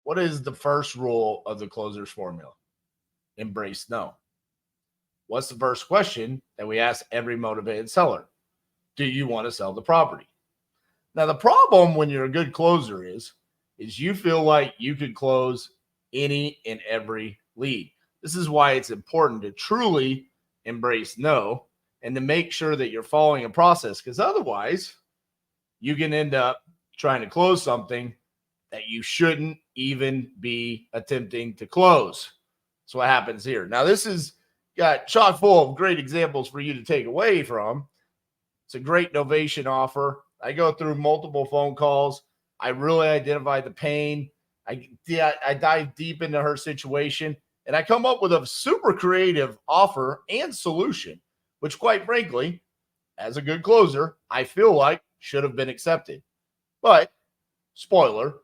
what is the first rule of the closer's formula? Embrace no. What's the first question that we ask every motivated seller? Do you want to sell the property? Now, the problem when you're a good closer is you feel like you could close any and every lead. This is why it's important to truly embrace no and to make sure that you're following a process, because otherwise you can end up trying to close something that you shouldn't even be attempting to close. That's what happens here. Now, this is got chock full of great examples for you to take away from. It's a great novation offer. I go through multiple phone calls. I really identify the pain. I dive deep into her situation, and I come up with a super creative offer and solution, which quite frankly, as a good closer, I feel like should have been accepted. But, spoiler,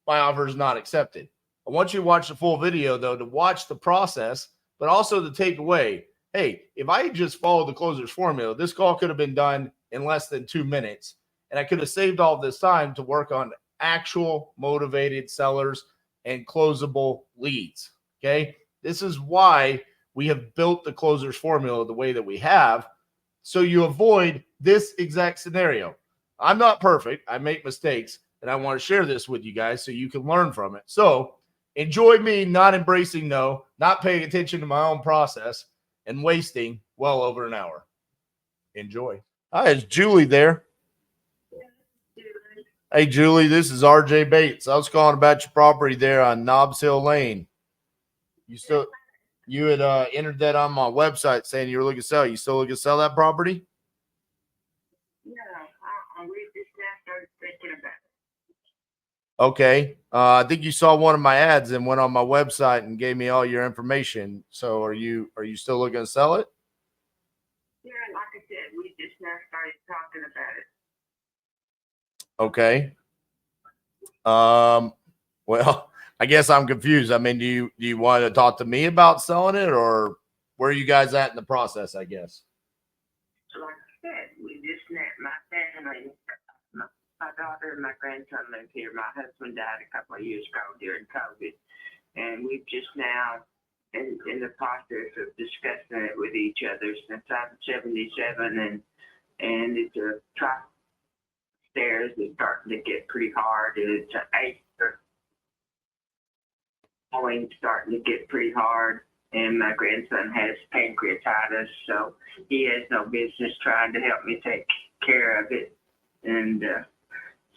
my offer is not accepted. I want you to watch the full video, though, to watch the process, but also to take away, hey, if I had just followed the closer's formula, this call could have been done in less than 2 minutes, and I could have saved all this time to work on actual motivated sellers and closable leads. Okay. This is why we have built the closer's formula the way that we have, so you avoid this exact scenario. I'm not perfect. I make mistakes, and I want to share this with you guys so you can learn from it. So enjoy me not embracing no, not paying attention to my own process, and wasting well over an hour. Enjoy. Hi, is Julie there? Hey, Julie, this is RJ Bates. I was calling about your property there on Nobbs Hill Lane. You had entered that on my website saying you were looking to sell. You still looking to sell that property? Yeah, we just now started thinking about it. Okay. I think you saw one of my ads and went on my website and gave me all your information. So are you still looking to sell it? Yeah, like I said, we just now started talking about it. Okay. Well, I guess I'm confused. I mean, do you want to talk to me about selling it, or where are you guys at in the process, I guess? Like I said, we just met my family. My daughter and my grandson live here. My husband died a couple of years ago during COVID, and we've just now in the process of discussing it with each other since I'm 77, and it's a top stairs is starting to get pretty hard, and it's an acre going starting to get pretty hard. And my grandson has pancreatitis, so he has no business trying to help me take care of it. And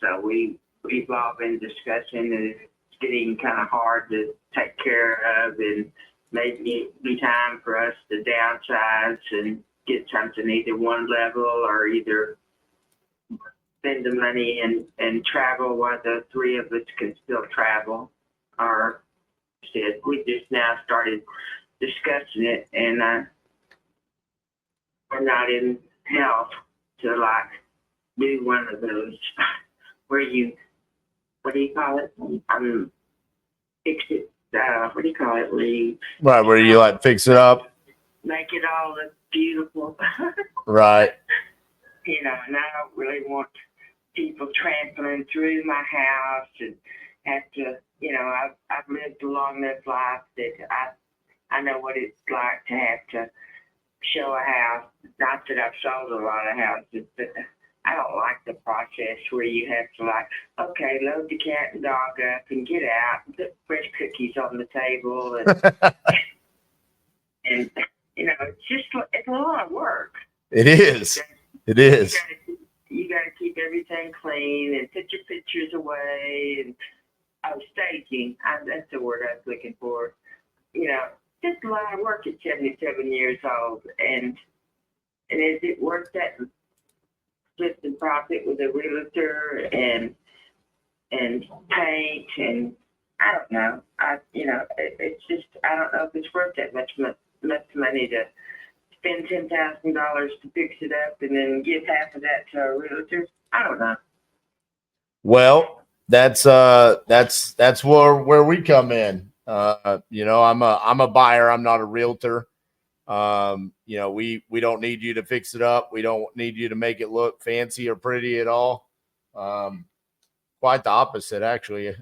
so we've all been discussing that it's getting kind of hard to take care of, and maybe it'd be time for us to downsize and get something either one level or either spend the money and travel while the three of us can still travel. Or said we just now started discussing it, and we're not in health to like do one of those where you, what do you call it? Fix it. What do you call it? Right, where you like fix it up, make it all look beautiful. right? You know, and I don't really want people trampling through my house and have to. You know, I've lived a long enough life that I know what it's like to have to show a house. Not that I've sold a lot of houses, but I don't like the process where you have to like, okay, load the cat and dog up and get out, and put fresh cookies on the table, and and you know, it's a lot of work. It is. It is. You got to keep everything clean and put your pictures away and. Oh, staging. That's the word I was looking for. You know, just a lot of work at 77 years old. And is it worth that split and profit with a realtor and paint? And I don't know. It's just, I don't know if it's worth that much money to spend $10,000 to fix it up and then give half of that to a realtor. I don't know. Well, that's where we come in. You know, I'm a buyer. I'm not a realtor. You know, we don't need you to fix it up. We don't need you to make it look fancy or pretty at all. Quite the opposite, actually.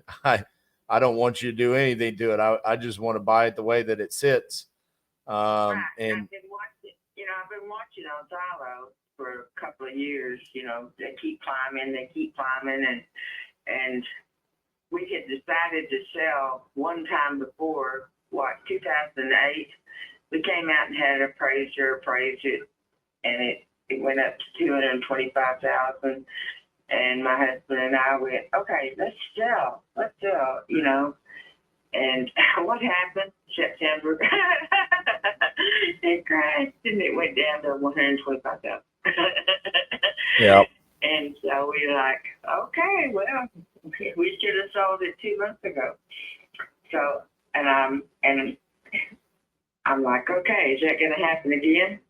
I don't want you to do anything to it. I just want to buy it the way that it sits. Right. And I've been watching on Zillow for a couple of years. They keep climbing, and we had decided to sell one time before, 2008. We came out and had an appraiser appraise it, and it went up to $225,000. And my husband and I went, okay, let's sell, And what happened? September, it crashed and it went down to 125,000. yeah, And so we were like, okay, well, we should have sold it 2 months ago. So, and I'm like, okay, is that going to happen again?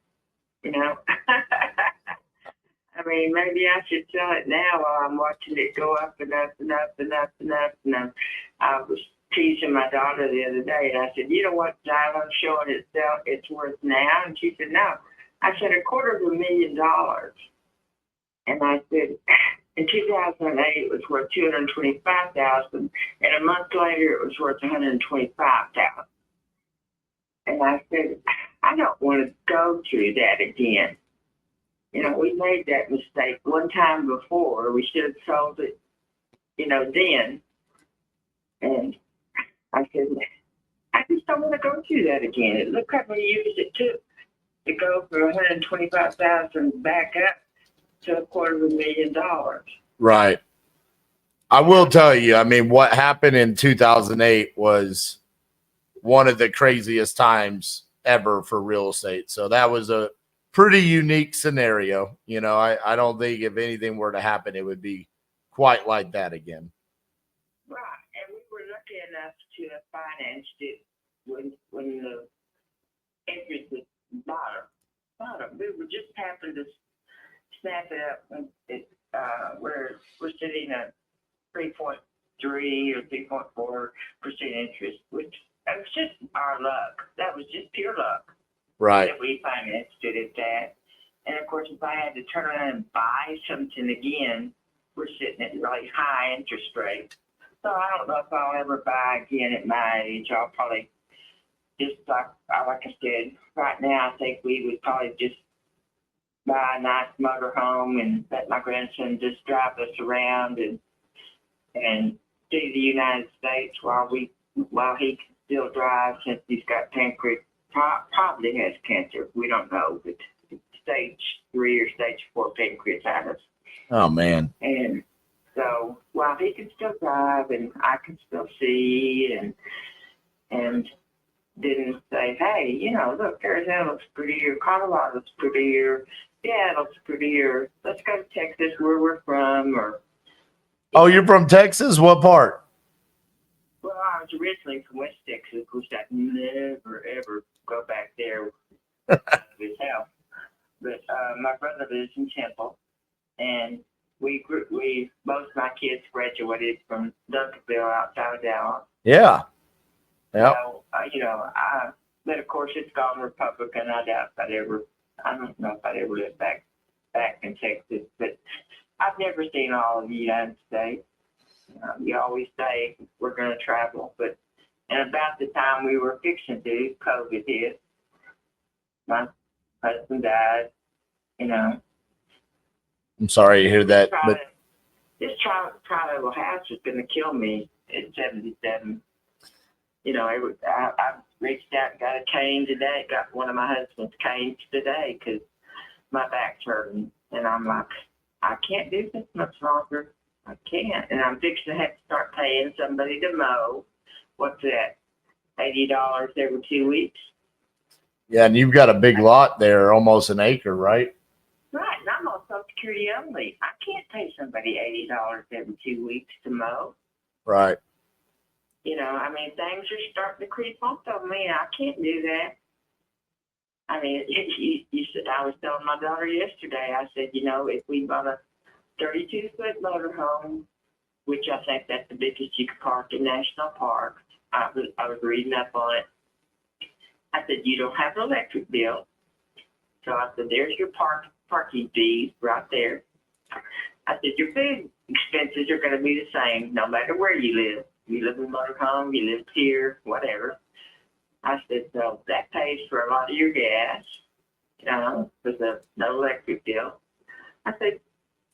I mean, maybe I should sell it now while I'm watching it go up and up and up and up and up and up. I was teasing my daughter the other day, and I said, you know what Xylo's showing itself it's worth now? And she said, no. I said, $250,000. And I said, in 2008, it was worth $225,000, and a month later, it was worth $125,000. And I said, I don't want to go through that again. We made that mistake one time before. We should have sold it, then. And I said, I just don't want to go through that again. Look how many years it took to go from $125,000 back up to $250,000. right. I will tell you, I mean, what happened in 2008 was one of the craziest times ever for real estate. So that was a pretty unique scenario. I don't think if anything were to happen, it would be quite like that again. Right. And we were lucky enough to have financed it when the interest was bottom. We were just happened to snap it up when we're sitting at 3.3 or 3.4% interest, which that was just our luck. That was just pure luck. Right. That we financed it at that. And of course, if I had to turn around and buy something again, we're sitting at really high interest rates. So I don't know if I'll ever buy again at my age. I'll probably just like I said, right now I think we would probably just buy a nice motor home and let my grandson just drive us around and see the United States while he can still drive, since he's got pancreatic. Probably has cancer. We don't know, but stage 3 or stage 4 pancreatitis. Oh man. And so while he can still drive and I can still see and didn't say, hey, look, Arizona looks prettier, Colorado's prettier, Seattle's prettier. Let's go to Texas where we're from. Oh, you're from Texas? What part? Well, I was originally from West Texas. Of course, I'd never, ever go back there with his help. But my brother lives in Temple, and most of my kids graduated from Duncanville outside of Dallas. Yeah. Yeah. So, but of course, it's gone Republican. I don't know if I'd ever live back in Texas, but I've never seen all of the United States. You always say we're going to travel, and about the time we were fixing to, COVID hit. My husband died. I'm sorry to hear that. This tri-level house was going to kill me at 77. I reached out and got a cane today. Got one of my husband's canes today because my back's hurting, and I'm like, I can't do this much longer. I can't, and I'm fixing to have to start paying somebody to mow. What's that? $80 every 2 weeks. Yeah, and you've got a big lot there, almost an acre, right? Right, and I'm on Social Security only. I can't pay somebody $80 every 2 weeks to mow. Right. Things are starting to creep up on me. I can't do that. You said, I was telling my daughter yesterday, I said, if we bought a 32-foot motorhome, which I think that's the biggest you could park in National Park. I was reading up on it. I said, you don't have an electric bill. So I said, there's your parking fees right there. I said, your food expenses are going to be the same no matter where you live. You live in motorhome, you live here, whatever. I said, so that pays for a lot of your gas, with the electric bill. I said,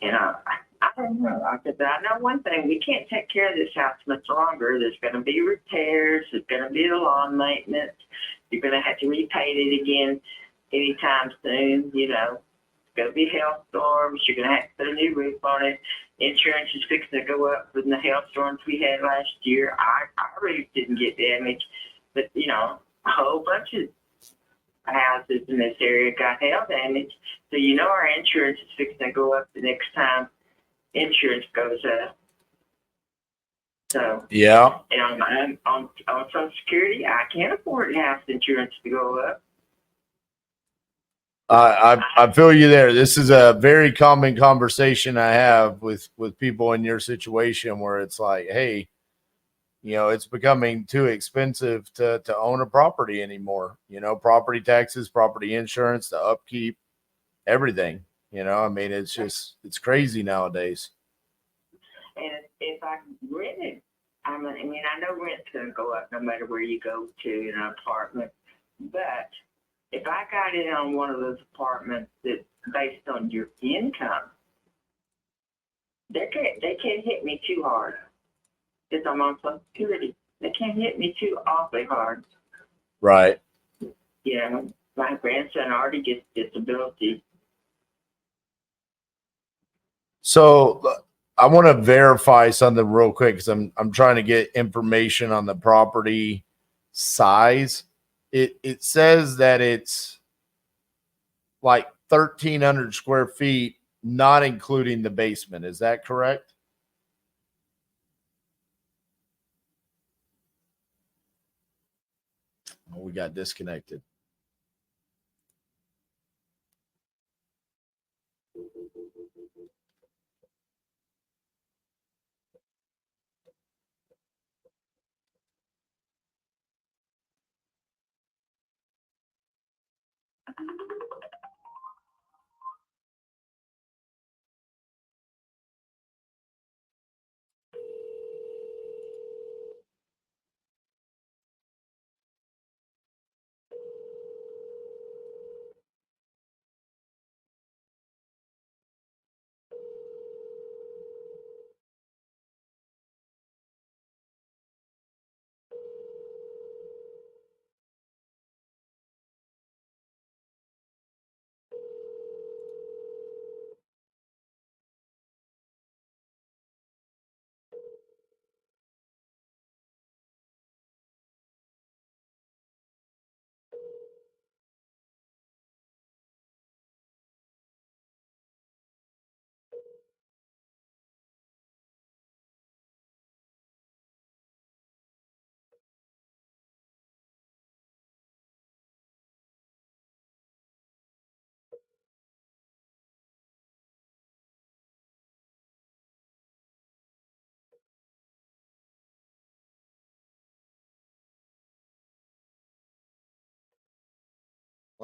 I don't know. I said, but I know one thing, we can't take care of this house much longer. There's going to be repairs. There's going to be the lawn maintenance. You're going to have to repaint it again anytime soon, It's going to be hailstorms. You're going to have to put a new roof on it. Insurance is fixing to go up from the hailstorms we had last year. Our roof didn't get damaged, but, a whole bunch of houses in this area got hail damage. So, our insurance is fixing to go up the next time insurance goes up. So, Yeah. And on Social Security, I can't afford house insurance to go up. I feel you there. This is a very common conversation I have with people in your situation where it's like, hey, it's becoming too expensive to own a property anymore. Property taxes, property insurance, the upkeep, everything. It's crazy nowadays. And if I rented, I know rent's going to go up no matter where you go to in an apartment, but if I got in on one of those apartments that's based on your income, they can't hit me too hard because I'm on Social Security. They can't hit me too awfully hard. Right. My grandson already gets disability. So I want to verify something real quick because I'm trying to get information on the property size. It says that it's like 1,300 square feet, not including the basement. Is that correct? Oh, we got disconnected.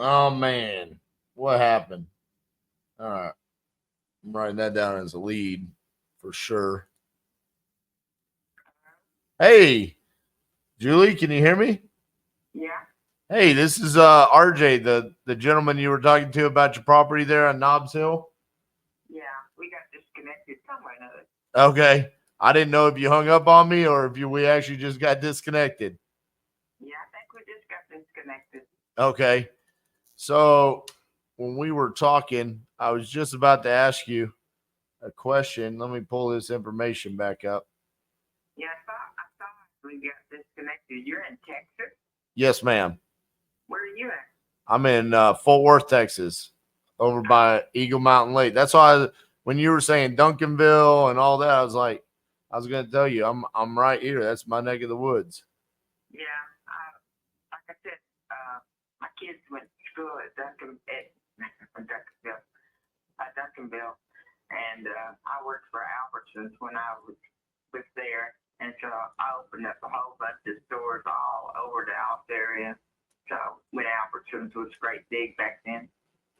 Oh man, what happened? All right, I'm writing that down as a lead for sure. Hey, Julie, can you hear me? Yeah. Hey, this is RJ, the gentleman you were talking to about your property there on Nobbs Hill. Yeah, we got disconnected somewhere or another. Okay, I didn't know if you hung up on me or if we actually just got disconnected. Yeah, I think we just got disconnected. Okay, so when we were talking, I was just about to ask you a question. Let me pull this information back up. Yeah, I thought we got disconnected. You're in Texas? Yes, ma'am. Where are you at? I'm in Fort Worth, Texas, over by Eagle Mountain Lake. That's why when you were saying Duncanville and all that, I was like, I was going to tell you, I'm right here. That's my neck of the woods. Yeah, like I said, my kids went to school at Duncanville, and I worked for Albertsons when I was there, and so I opened up a whole bunch of stores all over the Dallas area. So when Albertsons was great big back then.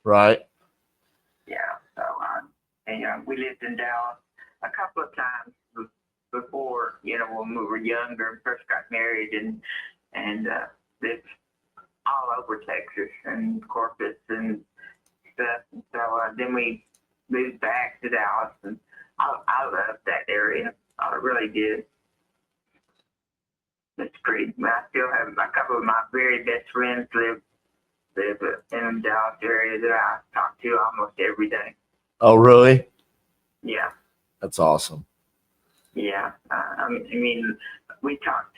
Right. Yeah. So we lived in Dallas a couple of times before, when we were younger and first got married and lived all over Texas and Corpus and stuff. And so then we moved back to Dallas, and I loved that area. I really did. It's pretty. I still have a couple of my very best friends live in the Dallas area that I talk to almost every day. Oh, really? Yeah. That's awesome. Yeah. I mean, we talked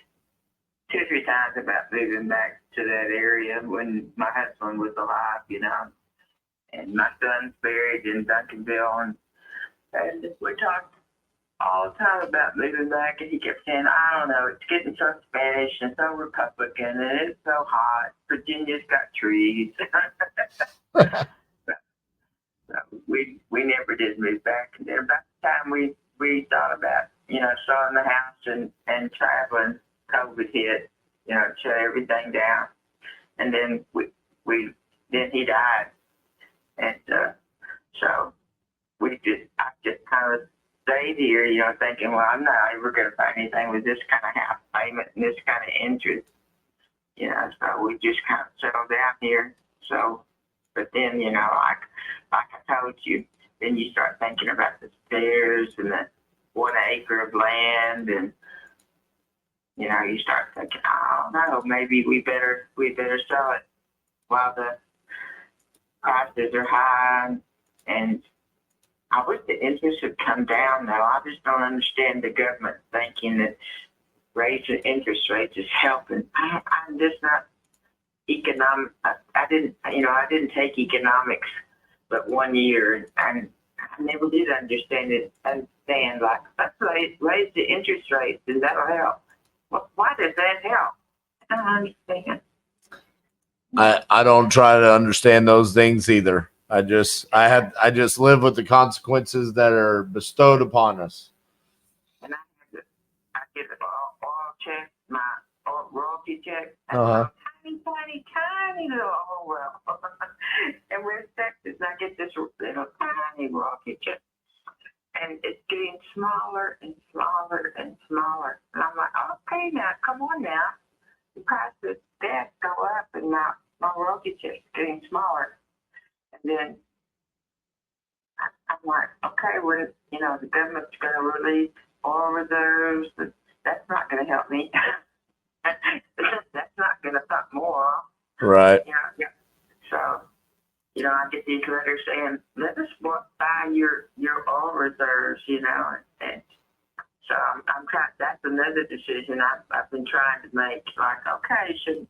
2 or 3 times about moving back to that area when my husband was alive, and my son's buried in Duncanville, and we talked all the time about moving back, and he kept saying, I don't know, it's getting so Spanish and so Republican, and it's so hot. Virginia's got trees. So we never did move back. And then about the time we thought about, selling the house and traveling, COVID hit, shut everything down. And then then he died. And so I just kind of stayed here, thinking, well, I'm not ever going to find anything with this kind of house payment and this kind of interest. So we just kind of settled down here. So, but then, like I told you, then you start thinking about the stairs and the 1 acre of land, and you start thinking, oh no, maybe we better sell it while the prices are high. And I wish the interest would come down, though. I just don't understand the government thinking that raising interest rates is helping. I'm just not economic. I didn't take economics but 1 year, and I never did understand like, let's raise the interest rates and that'll help. Well, why does that help? I don't understand. I don't try to understand those things either. I just live with the consequences that are bestowed upon us. And I get an oil check, my royalty check. Uh-huh. Tiny little oil well. And we're in Texas, and I get this little tiny royalty check. And it's getting smaller and smaller and smaller. And I'm like, okay, now, come on now. The price of gas go up, and now my royalty check's getting smaller. And then I'm like, okay, the government's going to release oil reserves. That's not going to help me. That's not going to pump more. Right. So, I get these letters saying, let us buy your oil reserves, and so I'm trying. That's another decision I've been trying to make. Like, okay, should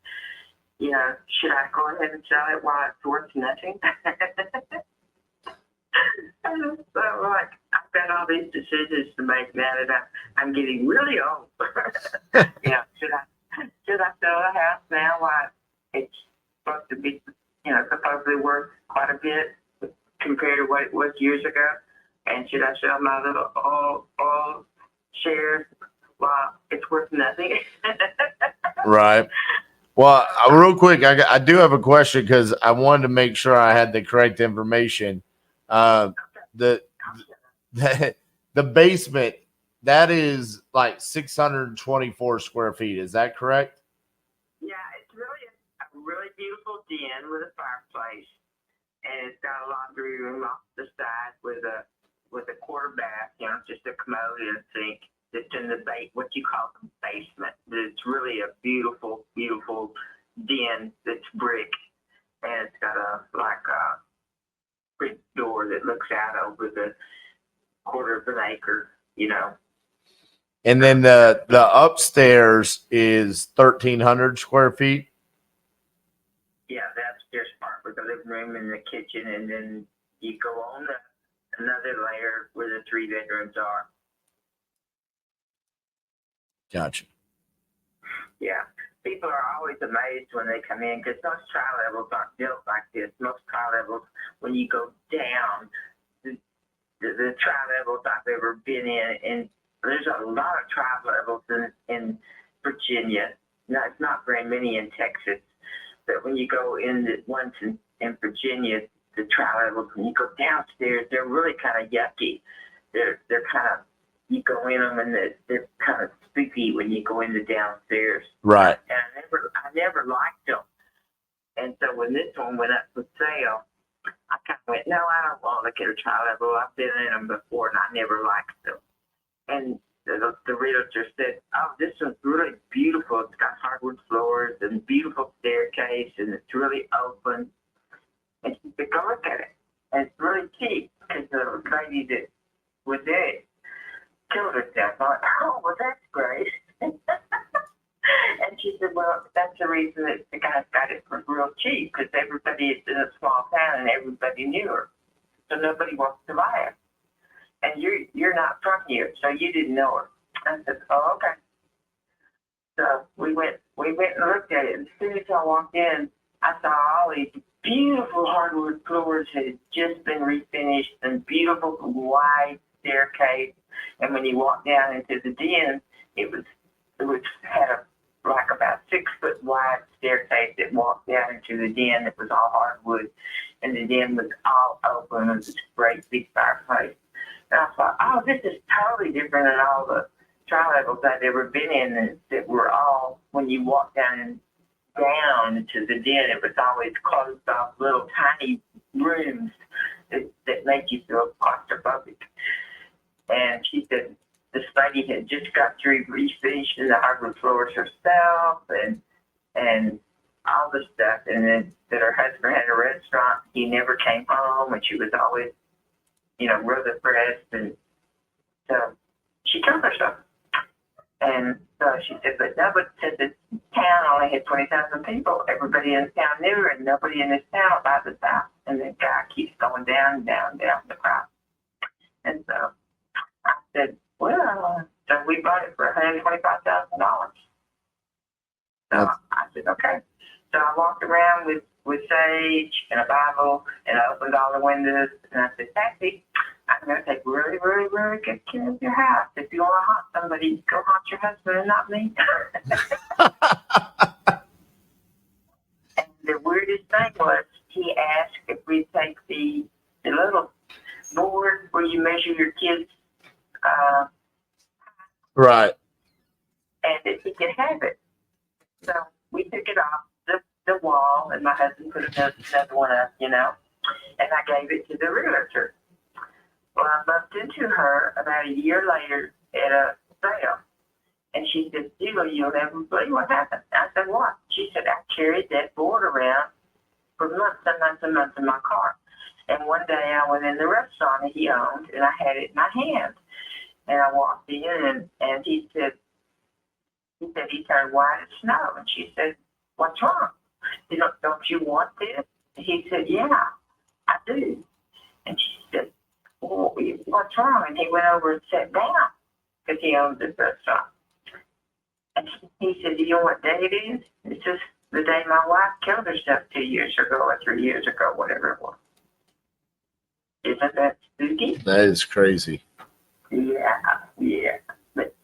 I go ahead and sell it while it's worth nothing? So, like, I've got all these decisions to make now that I'm getting really old. Should I sell the house now while it's supposed to be, supposedly worth quite a bit compared to what it was years ago? And should I sell my little oil shares while it's worth nothing? Right. Well, real quick, I do have a question because I wanted to make sure I had the correct information. The basement, that is like 624 square feet. Is that correct? Yeah, it's really a really beautiful den with a fireplace, and it's got a laundry room off the side with a quarter bath, just a commode and a sink. It's in the what you call the basement. It's really a beautiful, beautiful den that's brick, and it's got a brick door that looks out over the quarter of an acre, And then the upstairs is 1,300 square feet. Yeah, the upstairs part with the living room and the kitchen, and then you go on another layer where the 3 bedrooms are. Gotcha. Yeah. People are always amazed when they come in because most tri-levels aren't built like this. Most tri-levels, when you go down, the tri-levels I've ever been in, and there's a lot of tri-levels in Virginia. No, it's not very many in Texas. But when you go in the ones in Virginia, the tri-levels, when you go downstairs, they're really kind of yucky. They're kind of you go in them and they're kind of spooky when you go in the downstairs. Right. And I never liked them. And so when this one went up for sale, I kind of went, no, I don't want to get a tri-level. I've been in them before, and I never liked them. And the realtor said, oh, this one's really beautiful. It's got hardwood floors and beautiful staircase, and it's really open. And she said, go look at it. And it's really cheap, because the lady that was in it killed herself. I went, oh, well, that's great. And she said, well, that's the reason that the guys got it for real cheap, because everybody is in a small town and everybody knew her. So nobody wants to buy it. And you're not from here, so you didn't know her. I said, oh, okay. So we went and looked at it. And as soon as I walked in, I saw all these beautiful hardwood floors that had just been refinished and beautiful wide staircase. And when you walked down into the den, it had like about 6 foot wide staircase that walked down into the den that was all hardwood, and the den was all open with this great big fireplace. And I thought, oh, this is totally different than all the tri-levels I've ever been in that were all, when you walk down to the den, it was always closed off little tiny rooms that made you feel claustrophobic. And she said, this lady had just got through refinishing the hardwood floors herself and all the stuff, and then that her husband had a restaurant. He never came home, and she was always, real depressed, and so she killed herself. And so she said, but nobody said this town only had 20,000 people. Everybody in the town knew her, and nobody in this town will buy this house. And the guy keeps going down the price. And so I said, well, so we bought it for $125,000. So I said, okay. So I walked around with sage and a Bible, and I opened all the windows, and I said, Patsy, I'm going to take really, really, really good care of your house. If you want to haunt somebody, go haunt your husband and not me. And the weirdest thing was, he asked if we'd take the little board where you measure your kids' right. And that he could have it. So we took it off the wall, and my husband put another one up, and I gave it to the realtor. Well, I bumped into her about a year later at a sale, and she said, Sheila, you'll never believe what happened. I said, what? She said, I carried that board around for months and months and months in my car. And one day I went in the restaurant that he owned, and I had it in my hand. And I walked in, and he said he turned white as snow. And she said, what's wrong? Don't you want this? And he said, yeah, I do. And she said, well, what's wrong? And he went over and sat down, because he owns this restaurant. And he said, do you know what day it is? It's just the day my wife killed herself 2 years ago or 3 years ago, whatever it was. Isn't that spooky? That is crazy. Yeah. But,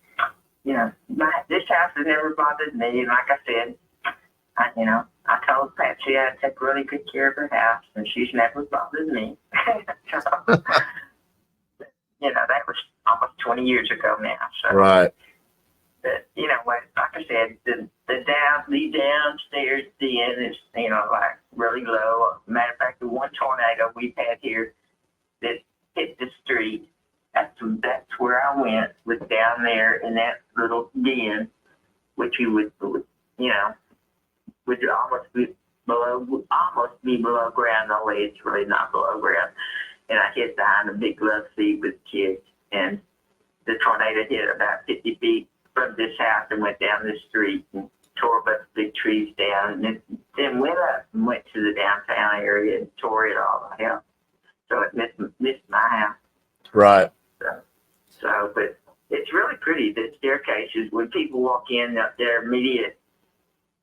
this house has never bothered me. And like I said, I told Patsy I'd take really good care of her house, and she's never bothered me. So, that was almost 20 years ago now. So, right. But, like I said, the downstairs den is, like really low. Matter of fact, the one tornado we've had here that hit the street, that's where I went, was down there in that little den, which you would almost be below ground, only it's really not below ground. And I hid behind a big love seat with kids, and the tornado hit about 50 feet from this house and went down the street and tore a bunch of big trees down, and then went up and went to the downtown area and tore it all the hell. So it missed my house. Right. So, but it's really pretty, the staircases. When people walk in, their immediate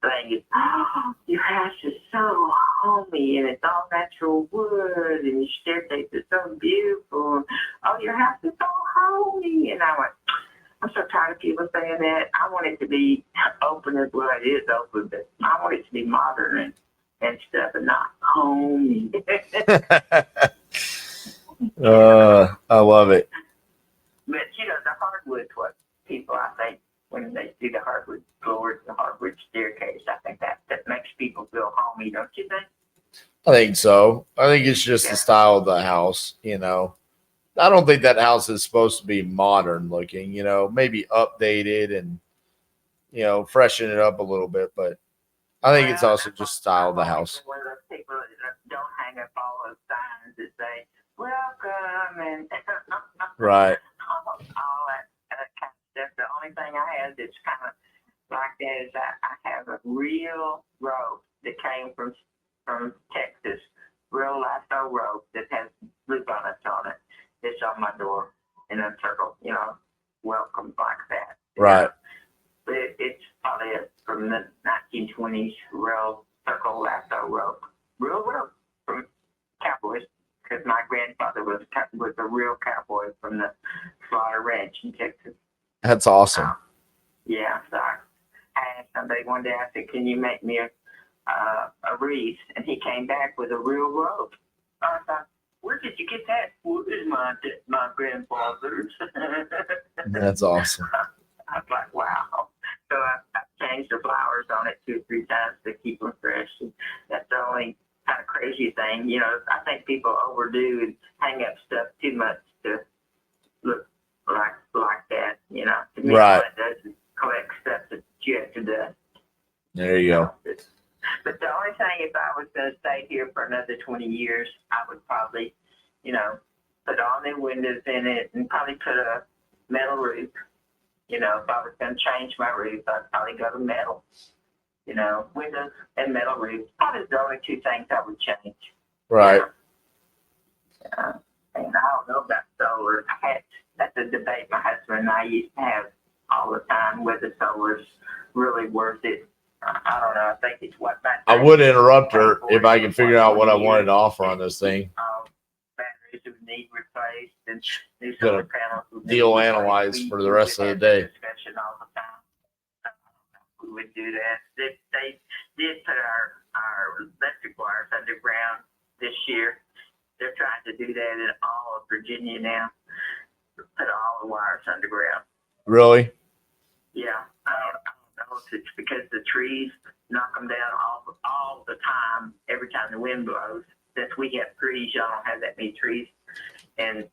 thing is, oh, your house is so homey, and it's all natural wood, and your staircase is so beautiful. Oh, your house is so homey. And I went, I'm so tired of people saying that. I want it to be open as well. It is open, but I want it to be modern and stuff, and not homey. I love it. But the hardwood's what people, I think, when they see the hardwood floors, the hardwood staircase, I think that makes people feel homey, don't you think? I think so. I think it's just Yeah. the style of the house, I don't think that house is supposed to be modern looking, maybe updated and, freshen it up a little bit. But I think it's also just style of the house. One of those people that don't hang up all those signs that say, welcome, and Right. all that kind of stuff. The only thing I have that's kind of like that is I have a real rope that came from Texas, real lasso rope that has blue bonnets on it. It's on my door in a circle, welcome like that. Right. But it's probably from the 1920s, real circle lasso rope. Real rope from cowboys, because my grandfather was a real cowboy from the Slaughter Ranch in Texas. That's awesome. Yeah, so I asked somebody one day, I said, can you make me a wreath? And he came back with a real rope. I thought, where did you get that? Well, it's my grandfather's. That's awesome. I was like, wow. So I've changed the flowers on it 2 or 3 times to keep them fresh. And that's the only kind of crazy thing. I think people overdo and hang up stuff too much to look like that. To me, Right. all it does is collect stuff that you have to do. There you go. But the only thing, if I was going to stay here for another 20 years, I would probably, put all new windows in it and probably put a metal roof. If I was going to change my roof, I'd probably go to metal. Windows and metal roof. Probably the only 2 things I would change. Right. And I don't know about solar. That's a debate my husband and I used to have all the time, whether solar's really worth it. I don't know. I think it's what that. I would interrupt her if I can figure out what I wanted to offer on this thing. Batteries would need replaced and new Gonna solar panels would need deal replaced. analyzed for the rest of the day. Discussion all the time. We would do that. They did put our electric wires underground this year. They're trying to do that in all of Virginia now. Put all the wires underground. Really? Yeah, I don't know if it's because the trees knock them down all the time, every time the wind blows. Since we have trees, y'all don't have that many trees. And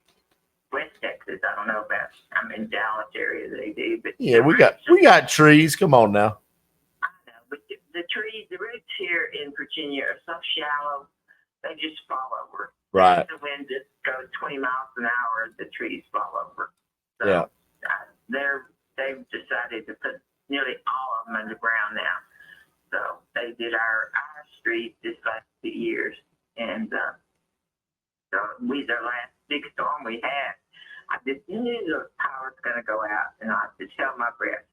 West Texas, I don't know about. I'm in Dallas area, they do. But yeah, we got trees. Come on now. I know, but the trees, the roots here in Virginia are so shallow, they just fall over. Right. The wind just goes 20 miles an hour, the trees fall over. So yeah. They've decided to put nearly all of them underground now. So they did our street this last 2 years. And so the last big storm we had, I just knew the power's going to go out. And I just held my breath.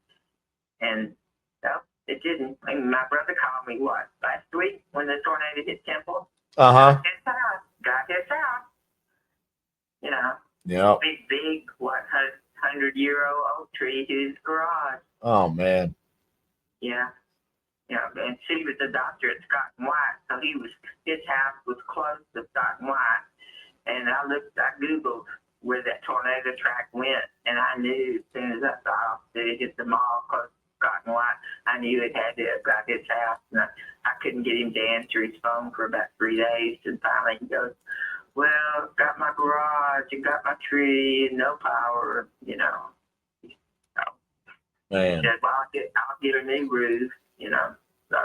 And no, it didn't. I mean, my brother called me, last week when the tornado hit Temple? Uh-huh. Got his house. Yeah. Big, 100-year-old oak tree to his garage. Oh, man. Yeah. And she was a doctor at Scott and White, so his house was close to Scott and White. And I Googled where that tornado track went, and I knew as soon as I saw it hit the mall close to Scott and White, I knew it had to have got his house. And I couldn't get him to answer his phone for about 3 days, and finally he goes, well, got my garage and got my tree and no power, So, Man. he said, well, I'll get a new roof, So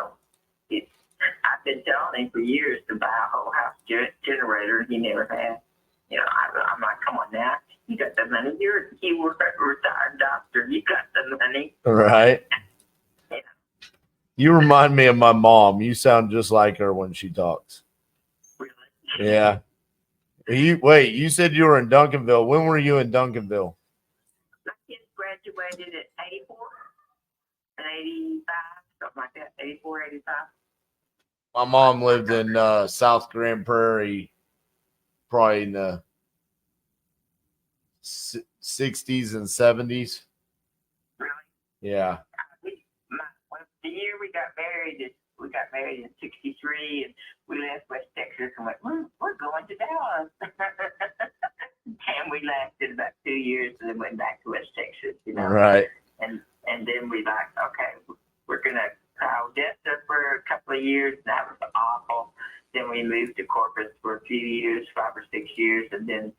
I've been telling him for years to buy a whole house generator, and he never had. I'm like, come on now, you got the money. You were a retired doctor. You got the money. Right. Yeah. You remind me of my mom. You sound just like her when she talks. Really? Yeah. You said you were in Duncanville. When were you in Duncanville? My kids graduated at 84 and 85, something like that, 84, 85. My mom lived in South Grand Prairie, probably in the 60s and 70s. Really? Yeah. The year we got married in 63, and we left West Texas and went, we're going to Dallas. And we lasted about 2 years, and then went Right. And then we like, okay, we're gonna did that for a couple of years. And that was awful. Then we moved to Corpus for a few years, 5 or 6 years, and then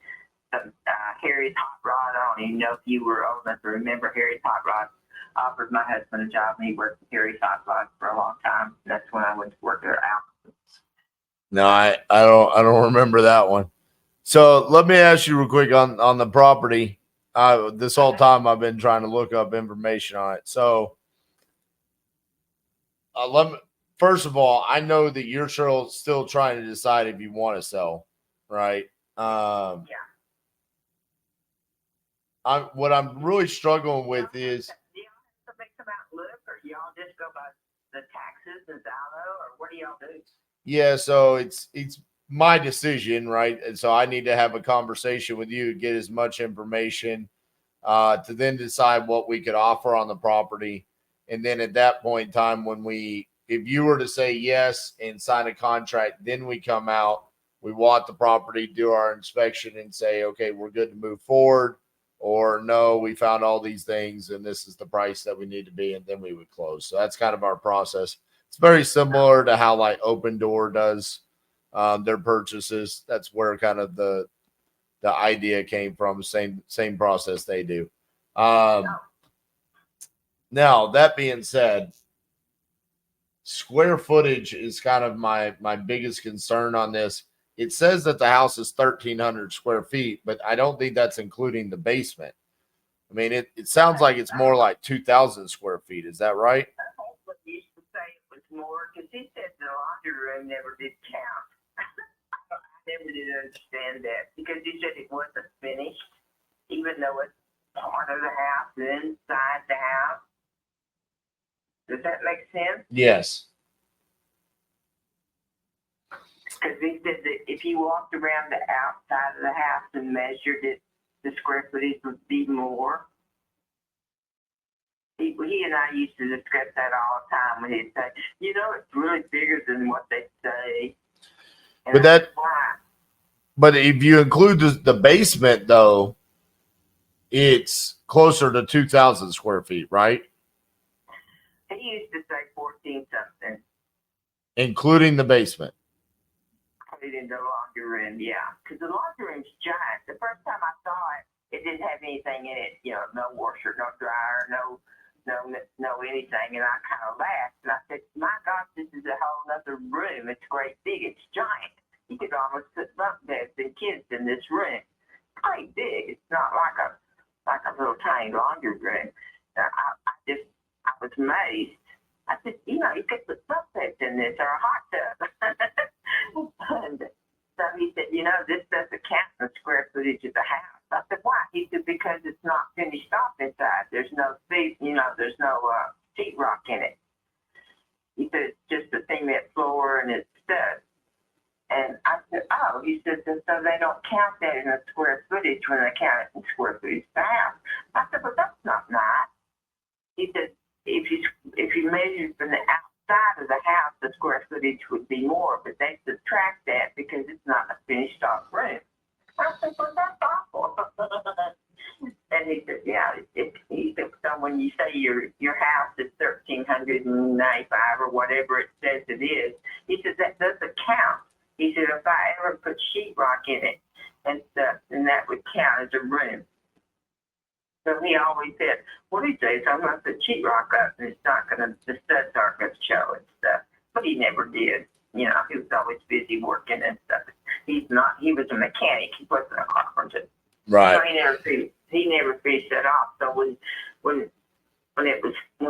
Harry's Hot Rod. I don't even know if you were old enough to remember Harry's Hot Rod. Offered my husband a job, and he worked with Harry's Hot Rod for a long time. That's when I went to work there out. No, I don't remember that one. So let me ask you real quick on the property. This whole time I've been trying to look up information on it. So first of all, I know that you're still trying to decide if you want to sell, right? Yeah. What I'm really struggling with is, do y'all have to make some outlook, or y'all just go by the taxes and Zallo, or what do y'all do? yeah, so it's my decision, right? And so I need to have a conversation with you, get as much information to then decide what we could offer on the property. And then at that point in time, if you were to say yes and sign a contract, then we come out, we walk the property, do our inspection, and say, okay, we're good to move forward. Or no, we found all these things and this is the price that we need to be, and then we would close. So that's kind of our process. It's very similar to how like Open Door does their purchases. That's where kind of the idea came from. Same process they do. Now that being said, square footage is kind of my biggest concern on this. It says that the house is 1,300 square feet, but I don't think that's including the basement. I mean, it sounds like it's more like 2,000 square feet. Is that right? But he used to say it was more because he said the laundry room never did count. I never did understand that because he said it wasn't finished, even though it's part of the house, inside the house. Does that make sense? Yes. Because he said that if you walked around the outside of the house and measured it, the square footage would be more. He and I used to discuss that all the time when he'd say, it's really bigger than what they say. And but if you include the basement, though, it's closer to 2,000 square feet, right? He used to say 14 something. Including the basement. In the laundry room, yeah. Because the laundry room's giant. The first time I saw it, it didn't have anything in it. No washer, no dryer, no anything. And I kind of laughed. And I said, my gosh, this is a whole other room. It's great big. It's giant. You could almost put bunk beds and kids in this room. It's quite big. It's not like a little tiny laundry room. I was amazed. I said, you could put bunk beds in this or a hot tub. And so he said, this doesn't count the square footage of the house. I said, why? He said, because it's not finished off inside. There's no seat, there's no sheetrock in it. He said, it's just a cement floor and it's studs. And I said, oh, he said, so they don't count that in the square footage when they count it in square footage of the house. I said, well, that's not nice. He said, if you measure from the outside of the house, the square footage would be more, but they subtract that because it's not a finished off room. I said, well, that's awful. And he said, yeah. He said, so when you say your house is 1,395 or whatever it says it is, he said that doesn't count. He said if I ever put sheetrock in it and stuff, then that would count as a room. So he always said, what he says, I'm going to put sheetrock up and the studs aren't going to show and stuff. But he never did. He was always busy working and stuff. He was a mechanic. He wasn't a carpenter. Right. So he never finished that off. So when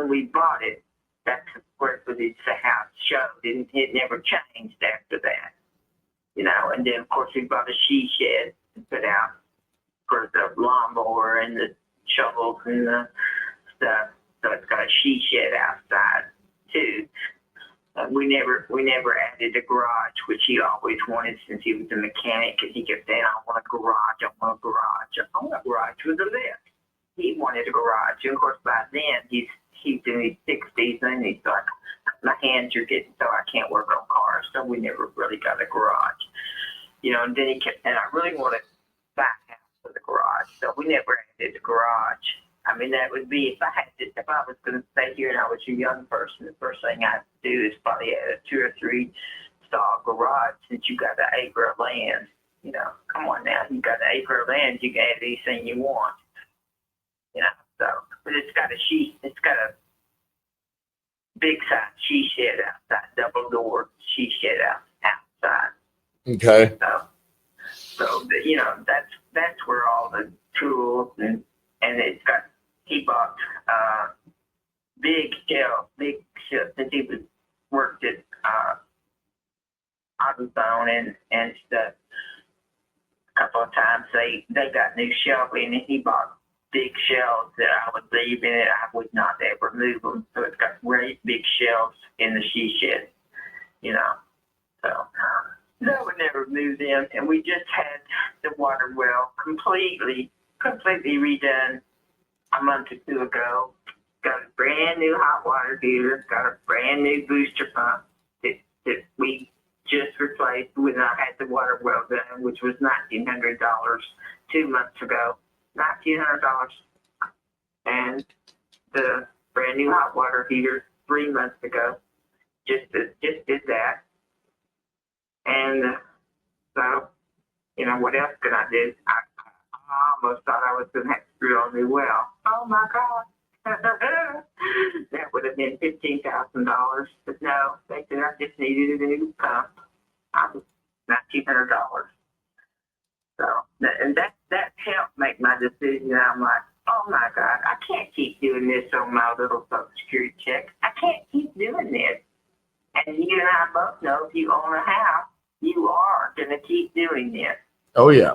we bought it, that's the square footage the house showed. And it never changed after that. And then of course we bought a she shed to put out for the lawnmower and the shovels and the stuff. So it's got a she shed outside too. We never added a garage, which he always wanted since he was a mechanic. And he kept saying, I want a garage. I want a garage. I want a garage with a lift. He wanted a garage. And of course, by then he's in his 60s and he's like, my hands are getting so I can't work on cars. So we never really got a garage. And then he kept saying, I really want to buy a house with a garage. So we never added a garage. I I mean, that would be if I was going to stay here and I was a young person, the first thing I'd do is probably add a 2 or 3 stall garage since you got an acre of land. You know, come on now, you got an acre of land, you can add anything you want. You know, so, but it's got a big size she shed outside, double door she shed outside. Okay. So you know, that's where all the tools and he bought big shelves since he worked at AutoZone and stuff. A couple of times they got new shelving and he bought big shelves that I would leave in it. I would not ever move them. So it's got great big shelves in the she shed, you know. So I would never move them. And we just had the water well completely redone a month or 2 ago. Got a brand new hot water heater, got a brand new booster pump that we just replaced when I had the water well done, which was $1,900 2 months ago. $1,900. And the brand new hot water heater 3 months ago. Just did that. And so, you know, what else can I do? I almost thought I was going to have to drill a new well. Oh my God. That would have been $15,000. But no, they said I just needed a new pump. I was $1,900. So, and that helped make my decision. I'm like, oh my God, I can't keep doing this on my little Social Security check. I can't keep doing this. And you and I both know if you own a house, you are going to keep doing this. Oh yeah.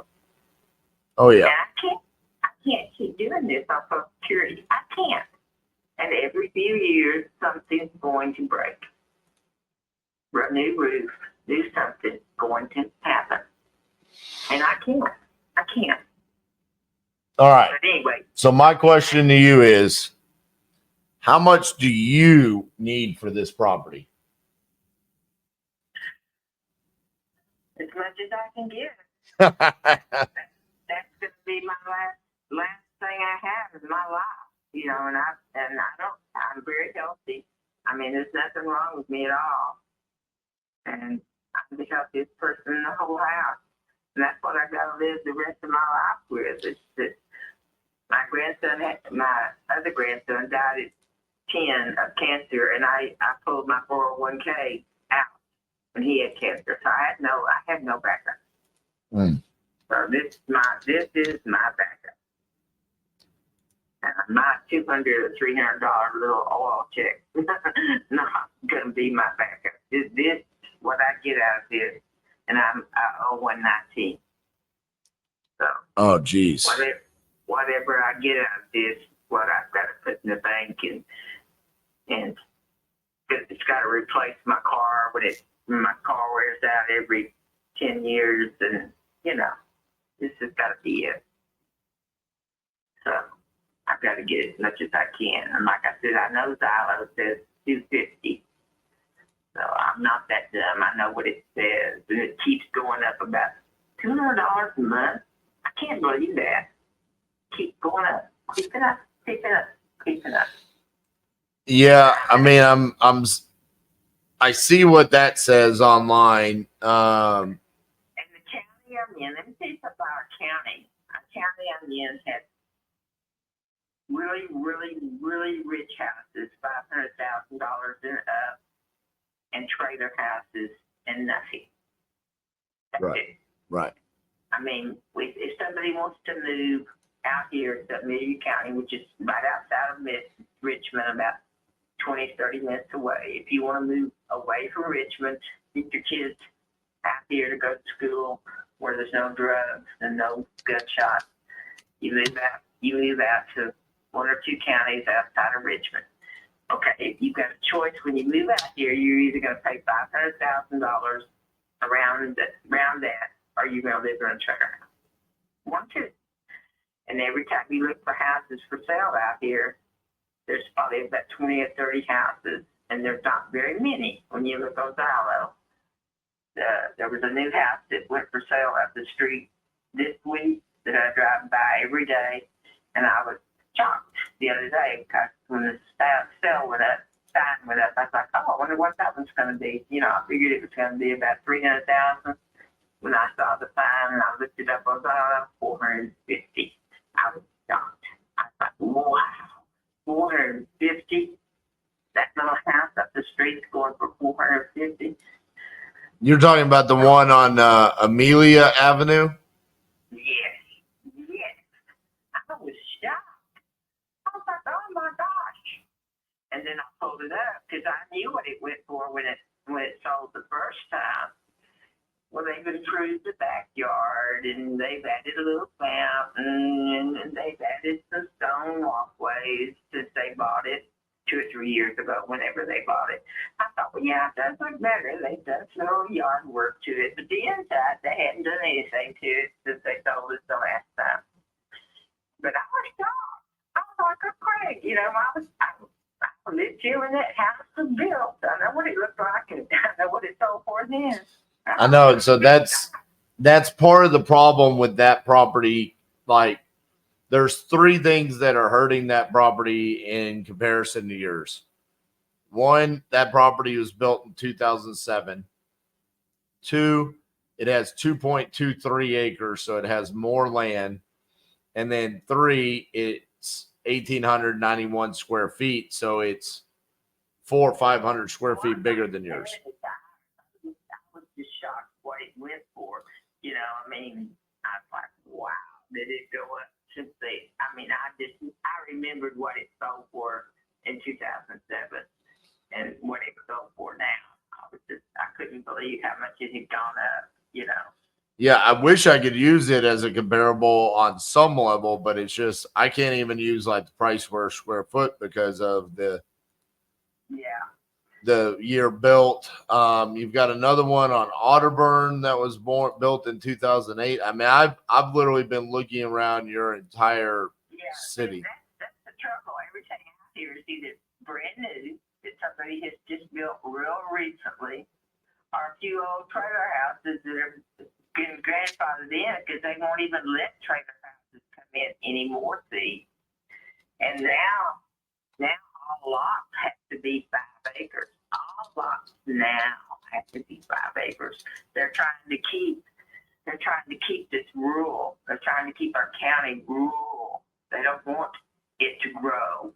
Oh yeah. And I can't keep doing this on Social Security. I can't. And every few years, something's going to break. A new roof, do something going to happen. And I can't. All right. But anyway. So my question to you is, how much do you need for this property? As much as I can give. That's going to be my last thing I have in my life. You know, and I'm very healthy. I mean, there's nothing wrong with me at all. And I'm the healthiest person in the whole house. And that's what I got to live the rest of my life with. It's that my other grandson died at 10 of cancer, and I pulled my 401k out when he had cancer. So I had no backup. Mm. So this is my backup. My $200 or $300 little oil check not gonna be my backup. This what I get out of this, and I owe $119. So oh geez. Whatever I get out of this, what I've got to put in the bank, and it's got to replace my car when my car wears out every 10 years, and you know, this has got to be it. So I've got to get as much as I can. And like I said, I know Zillow says $250. So I'm not that dumb. I know what it says. And it keeps going up about $200 a month. I can't believe that. Keep going up. Keeping up. Yeah, I mean, I see what that says online. And the county I'm in, let me tell you something about our county. Our county I'm in has really, really, really rich houses, $500,000 and up, and trailer houses and nothing. That's it. Right. I mean, if somebody wants to move out here to Amelia County, which is right outside of Richmond, about 20, 30 minutes away. If you want to move away from Richmond, get your kids out here to go to school where there's no drugs and no gunshots, you move out to 1 or 2 counties outside of Richmond. Okay, you've got a choice when you move out here. You're either going to pay $500,000 around that, or you're going to live in a trailer house. 1, 2. And every time you look for houses for sale out here, there's probably about 20 or 30 houses, and there's not very many when you look on Zillow. There was a new house that went for sale up the street this week that I drive by every day, and I was shocked the other day because when the sale went up, sign went up, I was like, oh, I wonder what that one's going to be. You know, I figured it was going to be about 300,000. When I saw the sign and I looked it up, I was like, 450. I was shocked. I was like, wow, 450. That little house up the street's going for 450. You're talking about the one on Amelia Avenue? Yes, yes. I was shocked. I was like, oh my gosh. And then I pulled it up because I knew what it went for when it sold the first time. Well, they've improved the backyard, and they've added a little fountain, and they've added some stone walkways since they bought it 2 or 3 years ago, whenever they bought it. I thought, well, yeah, it does look better. They've done some little yard work to it, but the inside, they hadn't done anything to it since they sold it the last time. But I was shocked. I was like, oh, Craig, you know, I lived here when that house was built. I know what it looked like, and I know what it sold for then. I know. So that's part of the problem with that property. Like, there's 3 things that are hurting that property in comparison to yours. One, that property was built in 2007. 2, it has 2.23 acres, so it has more land. And then 3, it's 1,891 square feet, so it's 400 or 500 square feet bigger than yours. Just shocked what it went for. You know, I mean, I was like, wow, did it go up since they, I mean, I remembered what it sold for in 2007 and what it sold for now. I couldn't believe how much it had gone up, you know. Yeah, I wish I could use it as a comparable on some level, but it's just, I can't even use like the price per square foot because of the year built. You've got another one on Otterburn that was built in 2008. I mean, I've literally been looking around your entire city. That's the trouble. Everything out here is either brand new that somebody has just built real recently, or a few old trailer houses that are getting grandfathered in because they won't even let trailer houses come in anymore. See, and now all lots have to be 5 acres. All lots now have to be 5 acres. They're trying to keep this rural. They're trying to keep our county rural. They don't want it to grow.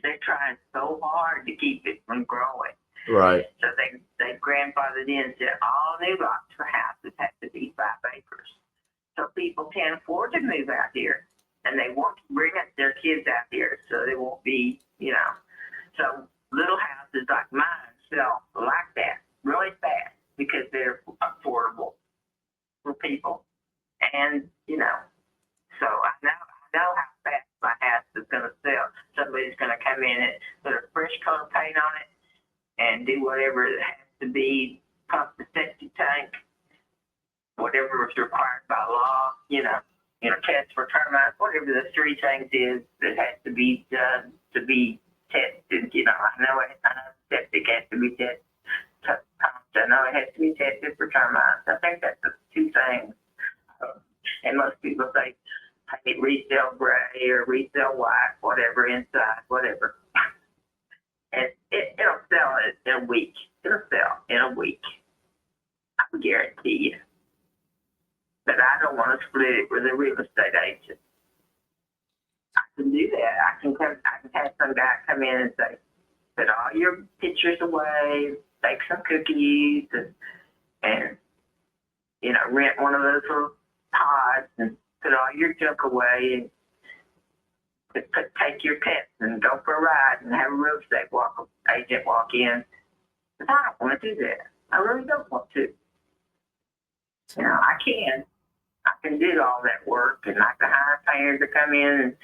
They're trying so hard to keep it from growing. Right. So they grandfathered in and said all new lots for houses have to be 5 acres. So people can't afford to move out here. And they want to bring up their kids out here so they won't be, you know. So little houses like mine sell like that really fast because they're affordable for people. And, you know, so I know how fast my house is going to sell. Somebody's going to come in and put a fresh coat of paint on it and do whatever it has to be, pump the septic tank, whatever is required by law, you know, test for termites, whatever the 3 things is that has to be done to be tested. You know, I know septic has to be tested. I know it has to be tested for termites. I think that's the 2 things. And most people say, paint it resale gray or resale white, whatever, inside, whatever. And it'll sell in a week. It'll sell in a week. I guarantee you. But I don't want to split it with a real estate agent. I can do that. I can have some guy come in and say, put all your pictures away, bake some cookies, and you know, rent one of those little pods and put all your junk away and take your pets and go for a ride and have a real estate agent walk in. But I don't want to do that. I really don't want to. You know, I can do all that work, and I can hire painters to come in and,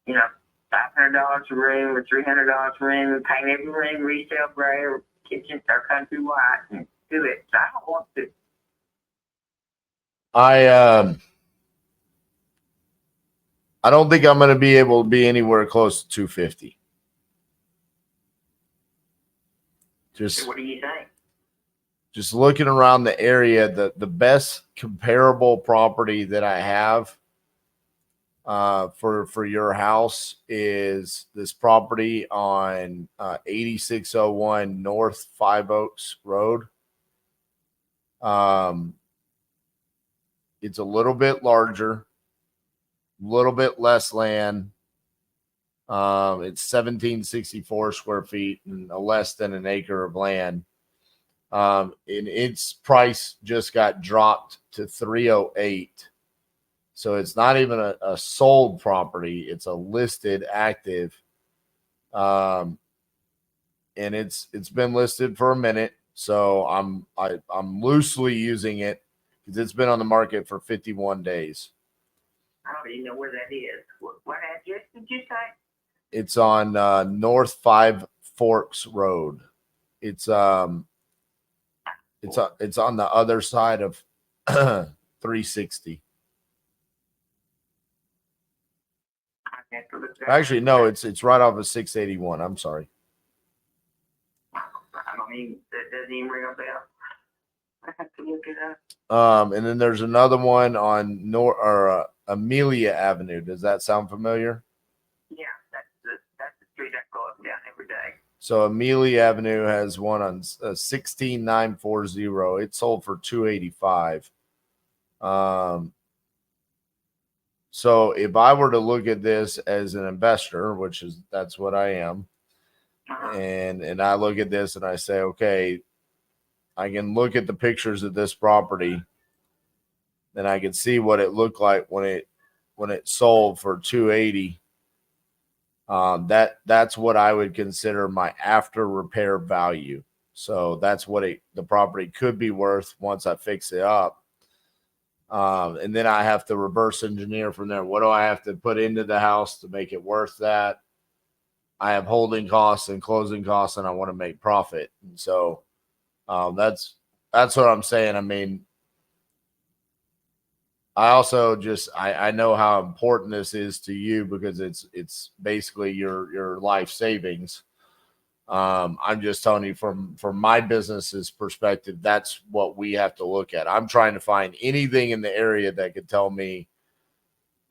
you know, $500 a room or $300 a room and paint every room resale gray or kitchen or country white and do it. So I don't want to. I don't think I'm going to be able to be anywhere close to 250. What do you think? Just looking around the area, the best comparable property that I have for your house is this property on 8601 North Five Oaks Road. It's a little bit larger, a little bit less land. It's 1764 square feet and less than an acre of land. And its price just got dropped to 308. So it's not even a sold property; it's a listed active. And it's been listed for a minute. So I'm loosely using it because it's been on the market for 51 days. I don't even know where that is. What address did you say? It's on North Five Forks Road. It's on the other side of 360. I have to look that Actually, up. no, it's right off of 681. I'm sorry. I don't even, that doesn't even ring a bell. I have to look it up. And then there's another one on Amelia Avenue. Does that sound familiar? Yeah, that's the street I go up and down every day. So Amelia Avenue has one on 16940. It sold for 285. So if I were to look at this as an investor, that's what I am, and I look at this and I say, okay, I can look at the pictures of this property, and I can see what it looked like when it sold for 280. That's what I would consider my after repair value. So that's what the property could be worth once I fix it up. And then I have to reverse engineer from there. What do I have to put into the house to make it worth that? I have holding costs and closing costs, and I want to make profit. And so that's what I'm saying. I mean, I also I know how important this is to you because it's basically your life savings. I'm just telling you from my business's perspective, that's what we have to look at. I'm trying to find anything in the area that could tell me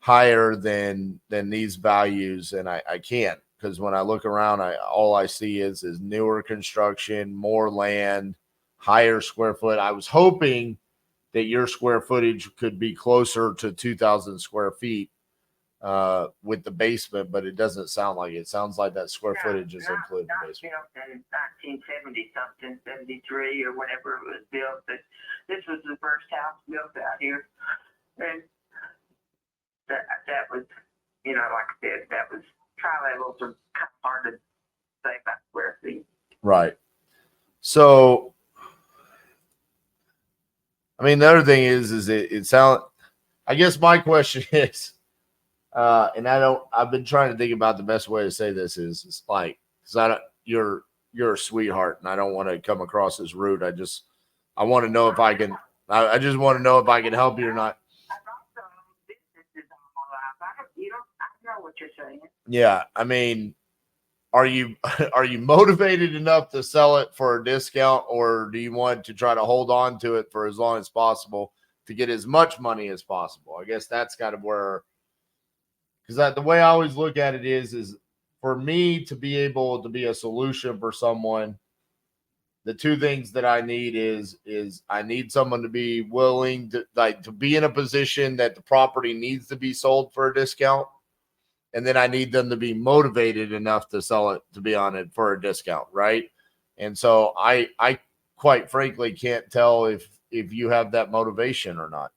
higher than these values, and I can't, because when I look around, all I see is newer construction, more land, higher square foot. I was hoping that your square footage could be closer to 2,000 square feet with the basement, but it doesn't sound like it. It sounds like that square footage is included in the basement. Built in 1970 something, 73 or whenever it was built. But this was the first house built out here, and that was, like I said, that was tri-levels are kind of hard to say about square feet. Right. So, I mean, the other thing is it sounds. I guess my question is. And I've been trying to think about the best way to say this is it's like, because you're a sweetheart and I don't want to come across as rude. I want to know if I can, I just want to know if I can help you or not. I've also owned businesses all my life. I know what you're saying. Yeah. I mean, are you motivated enough to sell it for a discount, or do you want to try to hold on to it for as long as possible to get as much money as possible? I guess that's kind of where. Because the way I always look at it is for me to be able to be a solution for someone, the two things that I need is I need someone to be willing to be in a position that the property needs to be sold for a discount. And then I need them to be motivated enough to sell it, to be on it for a discount. Right. And so I quite frankly can't tell if you have that motivation or not.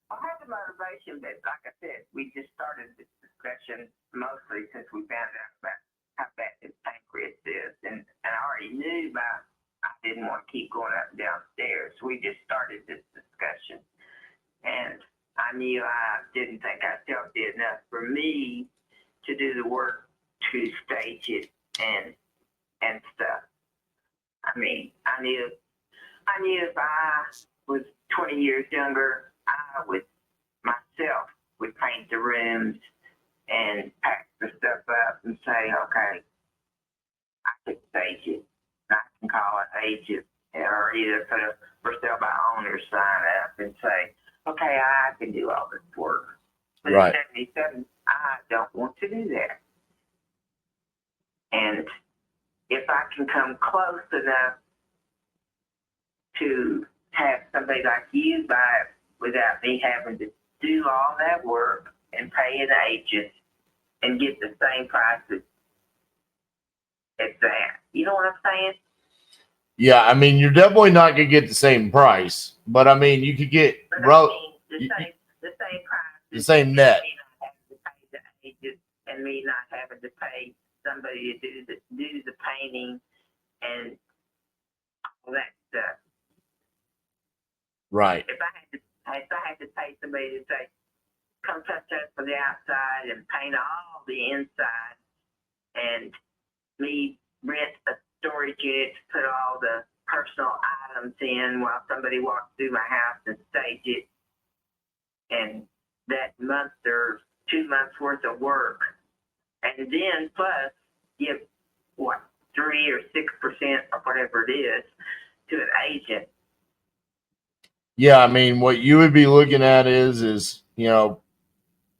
I have the motivation, but like I said, we just started this discussion mostly since we found out about how bad this pancreas is, and I already knew I didn't want to keep going up and downstairs. So we just started this discussion, and I knew I didn't think I felt it enough for me to do the work to stage it and stuff. I mean, I knew if I was 20 years younger, I would myself would paint the rooms and pack the stuff up and say, okay, I can stage it. I can call it agent, or either put a for sale by owner sign up and say, okay, I can do all this work. But Right. at 77, I don't want to do that. And if I can come close enough to have somebody like you buy it without me having to do all that work and pay an agent and get the same price as that. You know what I'm saying? Yeah, I mean, you're definitely not gonna get the same price, but I mean, you could get But the the same price. the same net. Me not having to pay the agent and me not having to pay somebody to do the painting and all that stuff. Right. If I had to pay somebody to say, come touch us for the outside and paint all the inside, and me rent a storage unit to put all the personal items in while somebody walks through my house and stage it, and that month or 2 months worth of work, and then plus give 3 or 6% or whatever it is to an agent. Yeah, I mean, what you would be looking at is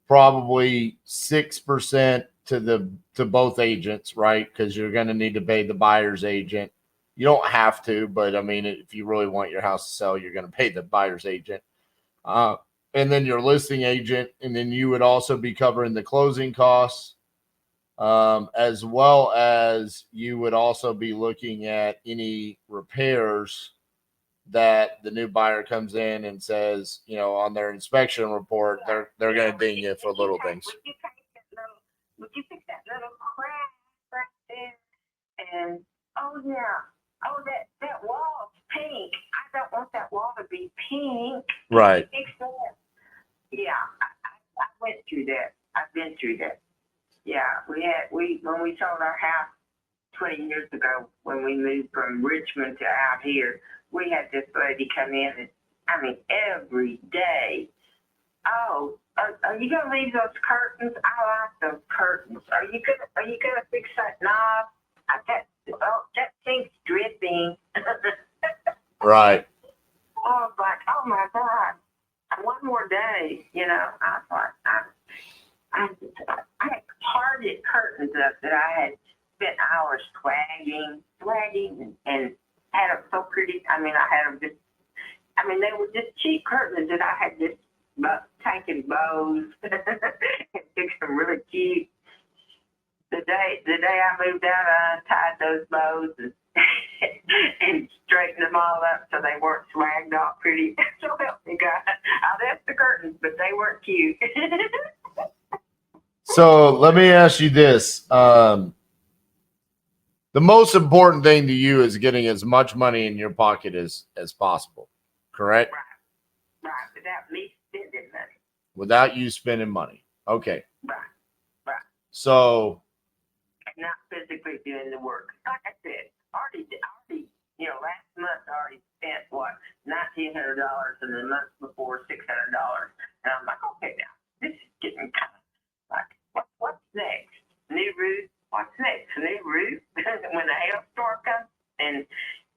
probably 6% to both agents, right? Because you're going to need to pay the buyer's agent. You don't have to, but I mean, if you really want your house to sell, you're going to pay the buyer's agent, and then your listing agent, and then you would also be covering the closing costs, as well as you would also be looking at any repairs that the new buyer comes in and says, on their inspection report, they're going to ding you for little things. Would you fix that little crack right there? And that wall's pink. I don't want that wall to be pink. Right. Fix that. Yeah, I went through that. I've been through that. Yeah, when we sold our house 20 years ago, when we moved from Richmond to out here, we had this lady come in, and I mean, every day. Oh, are you gonna leave those curtains? I like those curtains. Are you gonna fix that knob? That thing's dripping. Right. I was like, oh my God, one more day, I thought I had parted curtains up that I had spent hours swagging, and had them so pretty. I mean, they were just cheap curtains that I had just taken bows and fixed them really cute. The day I moved out, I tied those bows and straightened them all up so they weren't swagged off pretty. So help me God. I left the curtains, but they weren't cute. So let me ask you this. The most important thing to you is getting as much money in your pocket as possible, correct? Right. Without me spending money. Without you spending money. Okay. Right. So. And not physically doing the work. Like I said, already, last month I already spent $1,900, and the month before $600. And I'm like, okay, now this is getting kind of like, what's next? New roof? What's next? New roof? When the hailstorm comes, and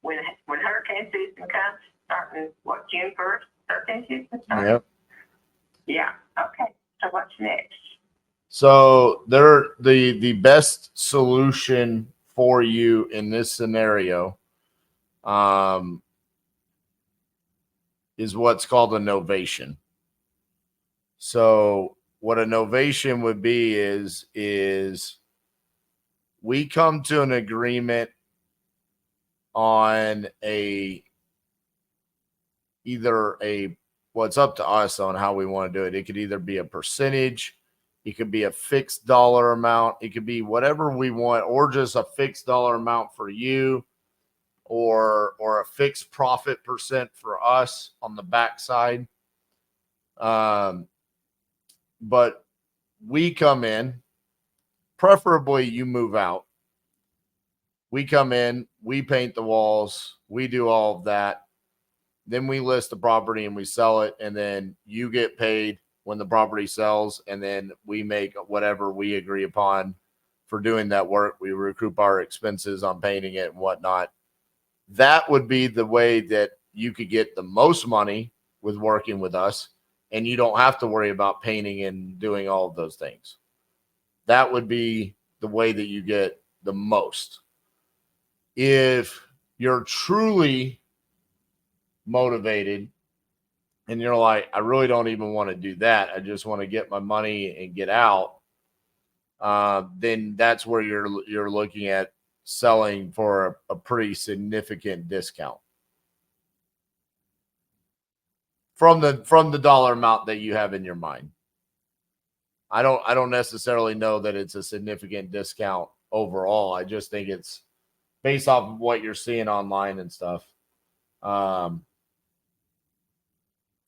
when hurricane season comes, starting June 1st, 13th season starts? Yep. Yeah. Okay. So what's next? So the best solution for you in this scenario is what's called a novation. So what a novation would be is we come to an agreement on it's up to us on how we want to do it. It could either be a percentage, it could be a fixed dollar amount, it could be whatever we want, or just a fixed dollar amount for you, or a fixed profit percent for us on the backside. But we come in, preferably you move out. We come in, we paint the walls, we do all of that. Then we list the property and we sell it, and then you get paid when the property sells, and then we make whatever we agree upon for doing that work. We recoup our expenses on painting it and whatnot. That would be the way that you could get the most money with working with us. and you don't have to worry about painting and doing all of those things. That would be the way that you get the most. If you're truly motivated and you're like, I really don't even want to do that, I just want to get my money and get out, then that's where you're looking at selling for a pretty significant discount from the dollar amount that you have in your mind. I don't necessarily know that it's a significant discount overall. I just think it's based off of what you're seeing online and stuff.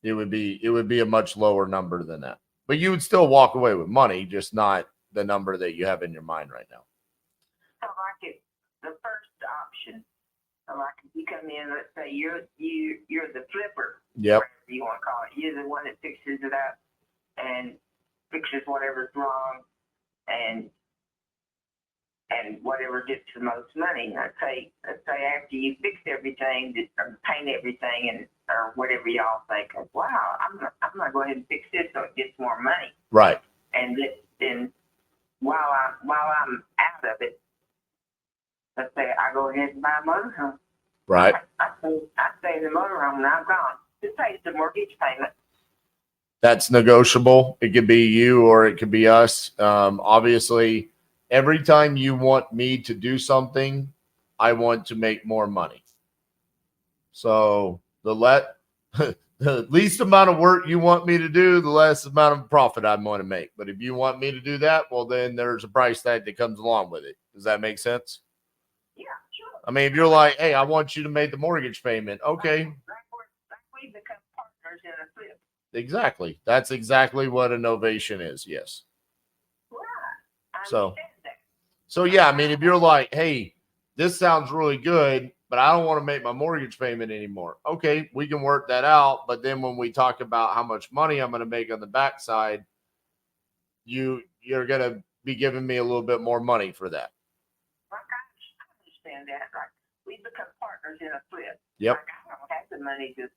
It would be a much lower number than that. But you would still walk away with money, just not the number that you have in your mind right now. So like the first option, so like if you come in, let's say you're the flipper. Yep. Whatever you want to call it. You're the one that fixes it up and fixes whatever's wrong and whatever gets the most money. Let's say after you fix everything, paint everything, and or whatever y'all think of, wow, I'm gonna go ahead and fix this so it gets more money. Right. And then while I'm out of it, let's say I go ahead and buy a motorhome. Right. I stay in the motorhome and I'm gone. It pays the mortgage payment. That's negotiable. It could be you or it could be us. Obviously, every time you want me to do something, I want to make more money. So the least amount of work you want me to do, the less amount of profit I want to make. But if you want me to do that, well, then there's a price tag that comes along with it. Does that make sense? Yeah, sure. I mean, if you're like, hey, I want you to make the mortgage payment. Okay. Like we become partners in a flip. Exactly. That's exactly what a novation is. Yes. Right. I So, understand that. so yeah, I mean, if you're like, hey, this sounds really good, but I don't want to make my mortgage payment anymore. Okay, we can work that out. But then when we talk about how much money I'm going to make on the backside, you're going to be giving me a little bit more money for that. Like I understand that. Like we become partners in a flip. Yep. Like I don't have the money to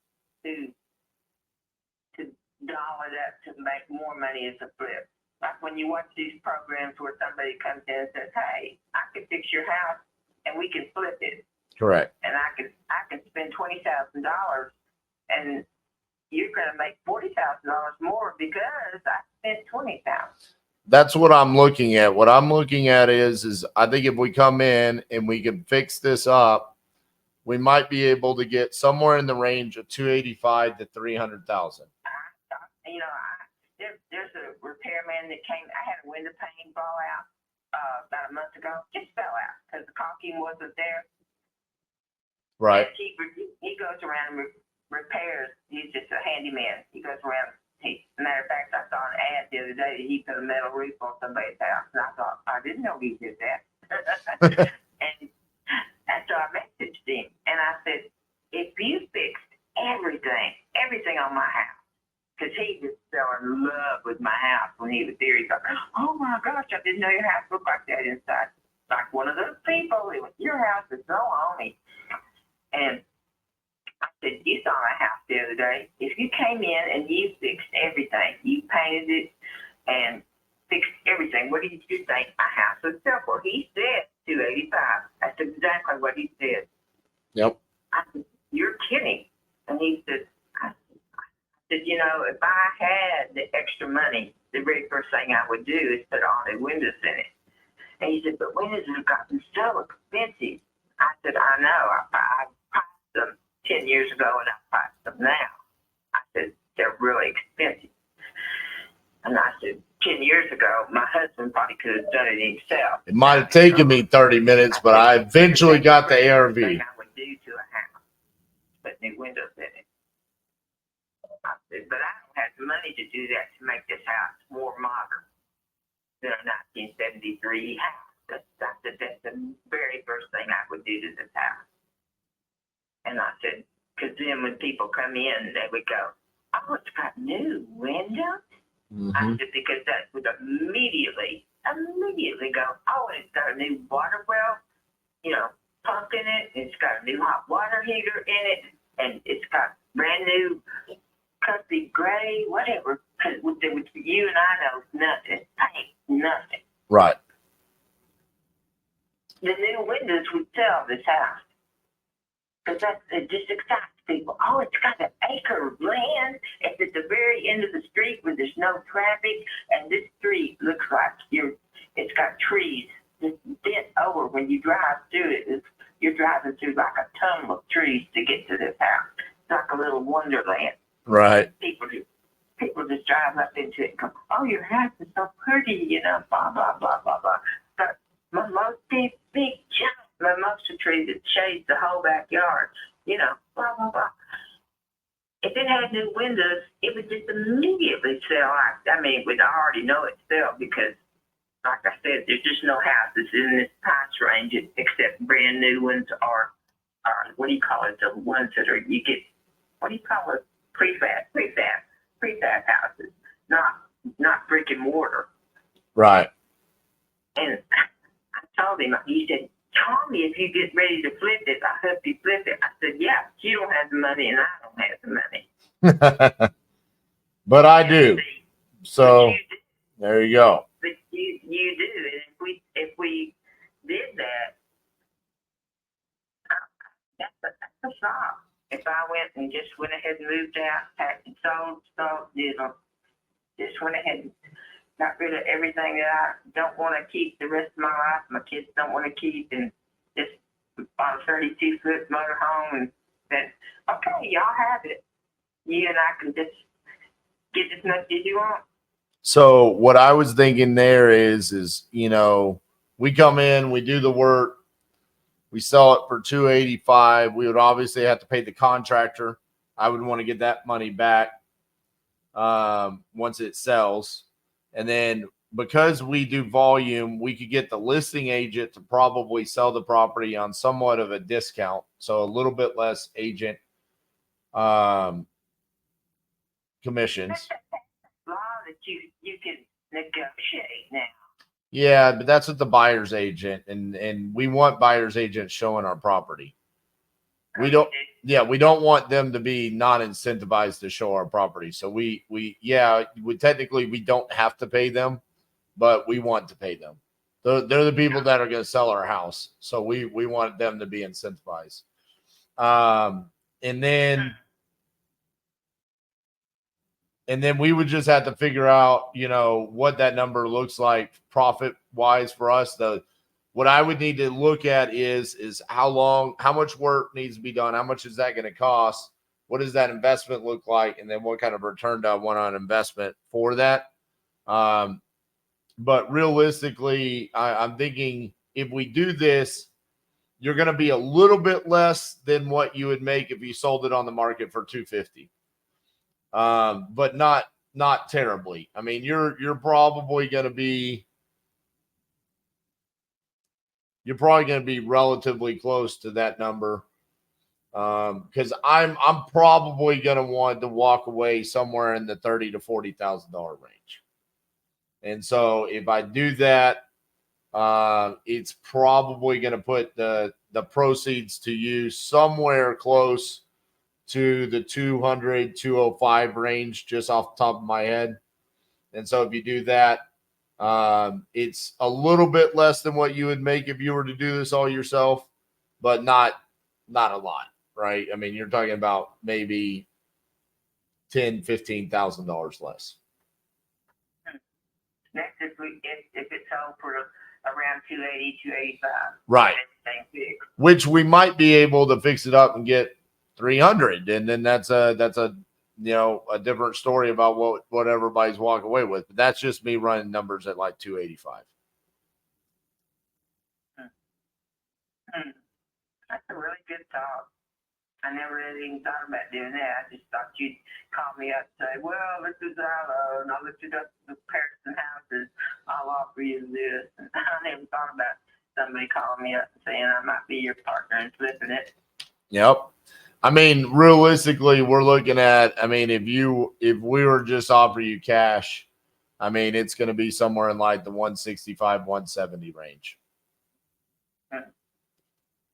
doll it up to make more money as a flip. Like when you watch these programs where somebody comes in and says, hey, I can fix your house and we can flip it. Correct. And I can spend $20,000 and you're going to make $40,000 more because I spent $20,000. That's what I'm looking at. What I'm looking at is I think if we come in and we can fix this up, we might be able to get somewhere in the range of $285,000 to $300,000. You know, there's a repairman that came. I had a window pane fall out about a month ago. Just fell out because the caulking wasn't there. Right. And he goes around and repairs. He's just a handyman. He goes around. Matter of fact, I saw an ad the other day that he put a metal roof on somebody's house, and I thought, I didn't know he did that. And so I messaged him, and I said, if you fixed everything on my house, because he was so in love with my house when he was there. He thought, oh my gosh, I didn't know your house looked like that inside. Like one of those people. It was, your house is so homey. And I said, you saw my house the other day. If you came in and you fixed everything, you painted it and fixed everything, what did you think my house would sell for? He said $285. That's exactly what he said. Yep. I said, you're kidding. And he said, you know, if I had the extra money, the very first thing I would do is put all the windows in it. And he said, but windows have gotten so expensive. I said, I know. I priced them 10 years ago and I priced them now. I said, they're really expensive. And I said, 10 years ago, my husband probably could have done it himself. It might have taken me 30 minutes, but I eventually got the ARV. Thing I would do to a house, put new windows in it. I said, but I don't have the money to do that to make this house more modern than a 1973 house. That's the very first thing I would do to this house. And I said, because then when people come in, they would go, oh, it's got new windows? Mm-hmm. I said, because that would immediately go, oh, and it's got a new water well, you know, pump in it. It's got a new hot water heater in it. And it's got brand new cussy gray, whatever. Because you and I know nothing. Paint, nothing. Right. The new windows would sell this house. Because it just excites people. Oh, it's got an acre of land. It's at the very end of the street where there's no traffic. And this street looks like it's got trees just bent over when you drive through it. You're driving through like a tunnel of trees to get to this house. It's like a little wonderland. Right. People just drive up into it and go, oh, your house is so pretty, blah, blah, blah, blah, blah. But my most big giant mimosa tree that shades the whole backyard, blah, blah, blah. If it had new windows, it would just immediately sell. We'd already know it sell because, like I said, there's just no houses in this price range except brand new ones or what do you call it? The ones that you get, what do you call it? Prefab houses, not brick and mortar. Right. And I told him, he said, call me if you get ready to flip it. I hope you flip it. I said, yeah, you don't have the money and I don't have the money. But I do. So do. There you go. But you do. And if we did that, that's a shock. If I went and just went ahead and moved out, packed and sold, just went ahead and got rid of everything that I don't want to keep the rest of my life, my kids don't want to keep, and just bought a 32-foot motorhome and said, okay, y'all have it. You and I can just get as much as you want. So what I was thinking there is we come in, we do the work, we sell it for $285. We would obviously have to pay the contractor. I would want to get that money back once it sells. And then because we do volume, we could get the listing agent to probably sell the property on somewhat of a discount. So a little bit less agent commissions. Law that you can negotiate now. Yeah, but that's with the buyer's agent, and we want buyer's agents showing our property. We don't want them to be not incentivized to show our property. So we technically we don't have to pay them, but we want to pay them. They're the people that are going to sell our house. So we want them to be incentivized. And then we would just have to figure out, what that number looks like profit wise for us. What I would need to look at is how much work needs to be done. How much is that going to cost? What does that investment look like? And then what kind of return do I want on investment for that? But realistically, I'm thinking if we do this, you're going to be a little bit less than what you would make if you sold it on the market for $250. But not terribly. I mean, you're probably going to be relatively close to that number. Because I'm probably going to want to walk away somewhere in the $30,000 to $40,000 range. And so if I do that, it's probably going to put the proceeds to use somewhere close to the 200, 205 range, just off the top of my head. And so if you do that, it's a little bit less than what you would make if you were to do this all yourself, but not a lot, right? I mean, you're talking about maybe $10,000, $15,000 less. That's if it's sold for around 280, 285. Right. Which we might be able to fix it up and get 300, and then that's a different story about what everybody's walking away with. But that's just me running numbers at like 285. That's a really good thought. I never really even thought about doing that. I just thought you'd call me up and say, well, this is and I looked it up the Patterson houses. I'll offer you this. And I never thought about somebody calling me up and saying I might be your partner in flipping it. Yep. I mean, realistically, we're looking at, if we were just offering you cash, it's going to be somewhere in like the 165, 170 range.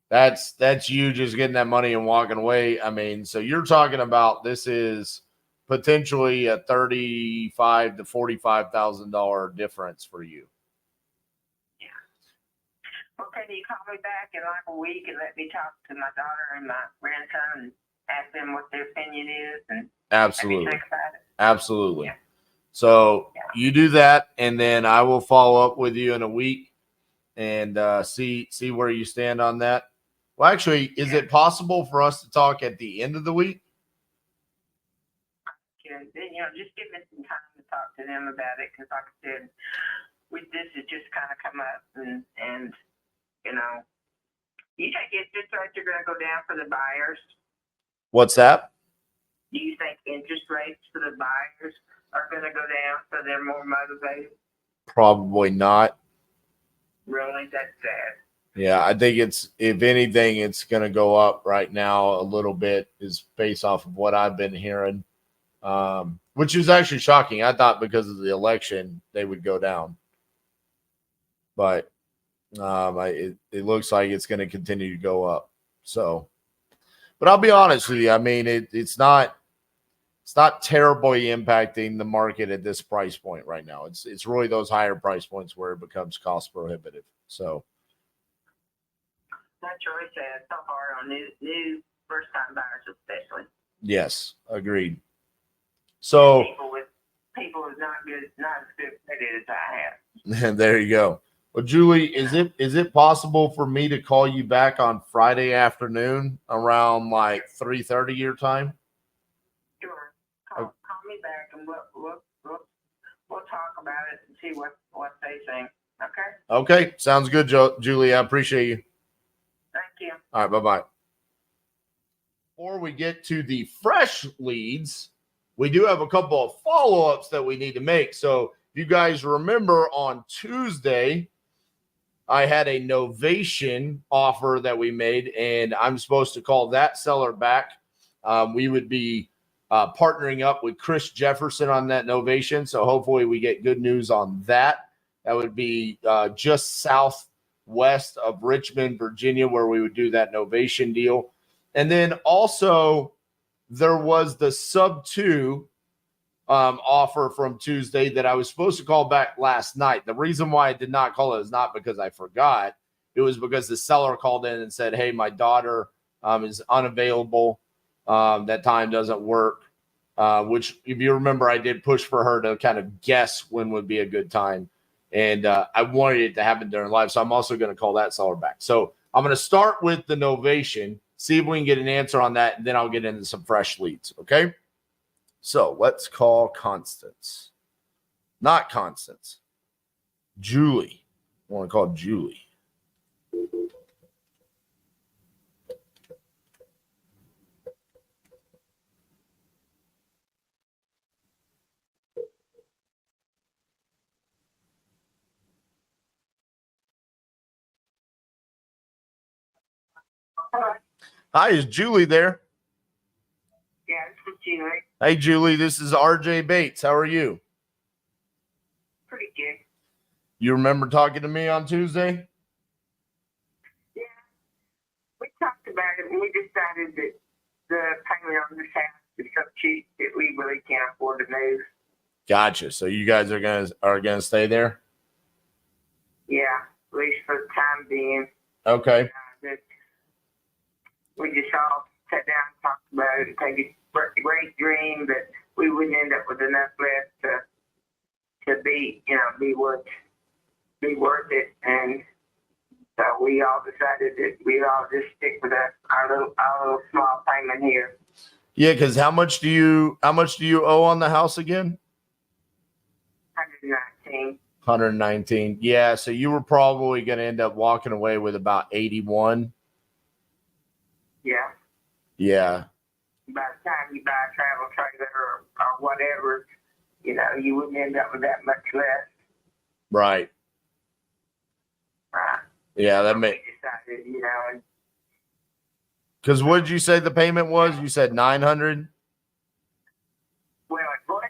That's you just getting that money and walking away. So you're talking about this is potentially a $35,000 to $45,000 difference for you. Well, can you call me back in like a week and let me talk to my daughter and my grandson and ask them what their opinion is and Absolutely. let me think about it? Absolutely. Yeah. So you do that, and then I will follow up with you in a week and see where you stand on that. Well, actually, is it possible for us to talk at the end of the week? Just give me some time to talk to them about it, because like I said, this has just kind of come up, and you think interest rates are going to go down for the buyers? What's that? Do you think interest rates for the buyers are going to go down so they're more motivated? Probably not. Really? That's sad. Yeah, I think if anything, it's going to go up right now a little bit, is based off of what I've been hearing, which is actually shocking. I thought because of the election they would go down, but it looks like it's going to continue to go up. So, but I'll be honest with you. I mean, it's not terribly impacting the market at this price point right now. It's really those higher price points where it becomes cost prohibitive. So that's really sad. So hard on new first time buyers, especially. Yes, agreed. So people is not as good credit as I have. there you go. Well, Julie, is it possible for me to call you back on Friday afternoon around like 3:30 your time? Sure. Call me back and we'll talk about it and see what they think. Okay. Okay, sounds good, Julie. I appreciate you. Thank you. All right, bye-bye. Before we get to the fresh leads, we do have a couple of follow-ups that we need to make. So if you guys remember, on Tuesday, I had a novation offer that we made, and I'm supposed to call that seller back. We would be partnering up with Chris Jefferson on that novation. So hopefully we get good news on that. That would be just southwest of Richmond, Virginia, where we would do that novation deal. And then also there was the sub 2 offer from Tuesday that I was supposed to call back last night. The reason why I did not call it is not because I forgot. It was because the seller called in and said, hey, my daughter is unavailable. That time doesn't work, which, if you remember, I did push for her to kind of guess when would be a good time. And I wanted it to happen during live. So I'm also going to call that seller back. So I'm going to start with the novation, see if we can get an answer on that, and then I'll get into some fresh leads. Okay. So let's call Constance. Not Constance. Julie. I want to call Julie. Hello. Hi, is Julie there? Yeah, this is Julie. Hey, Julie, this is RJ Bates. How are you? Pretty good. You remember talking to me on Tuesday? Yeah. We talked about it and we decided that the payment on this house is so cheap that we really can't afford to move. Gotcha. So you guys are gonna stay there? Yeah, at least for the time being. Okay. We just all sat down and talked about it. Take a great dream, but we wouldn't end up with enough left to be worth it. And so we all decided that we'd all just stick with our little small payment here. Yeah, because how much do you owe on the house again? 119. 119. Yeah, so you were probably going to end up walking away with about 81. Yeah. Yeah. By the time you buy a travel trailer or whatever, you wouldn't end up with that much less. Right. Right. Yeah, that so makes. We decided, Because what did you say the payment was? You said 900. Well, it was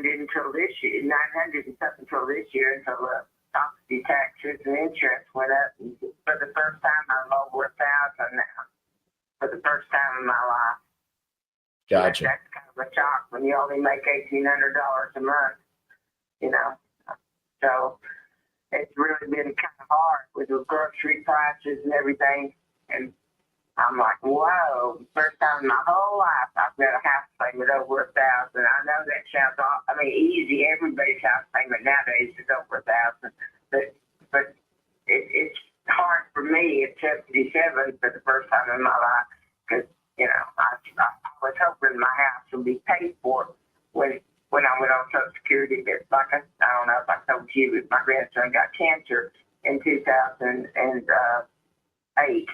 900 until this year, 900 and something until this year, until the property taxes and insurance went up. And for the first time, I'm over 1,000 now. For the first time in my life. Gotcha. That's kind of of a shock when you only make $1,800 a month, you know. So it's really been kind of hard with the grocery prices and everything. And I'm like, whoa, first time in my whole life I've got a house payment over $1,000. I know that sounds easy. Everybody's house payment nowadays is over $1,000. But it's hard for me at 77 for the first time in my life because, you know, I was hoping my house would be paid for when I went on Social Security. But like I don't know if I told you, but my grandson got cancer in 2008.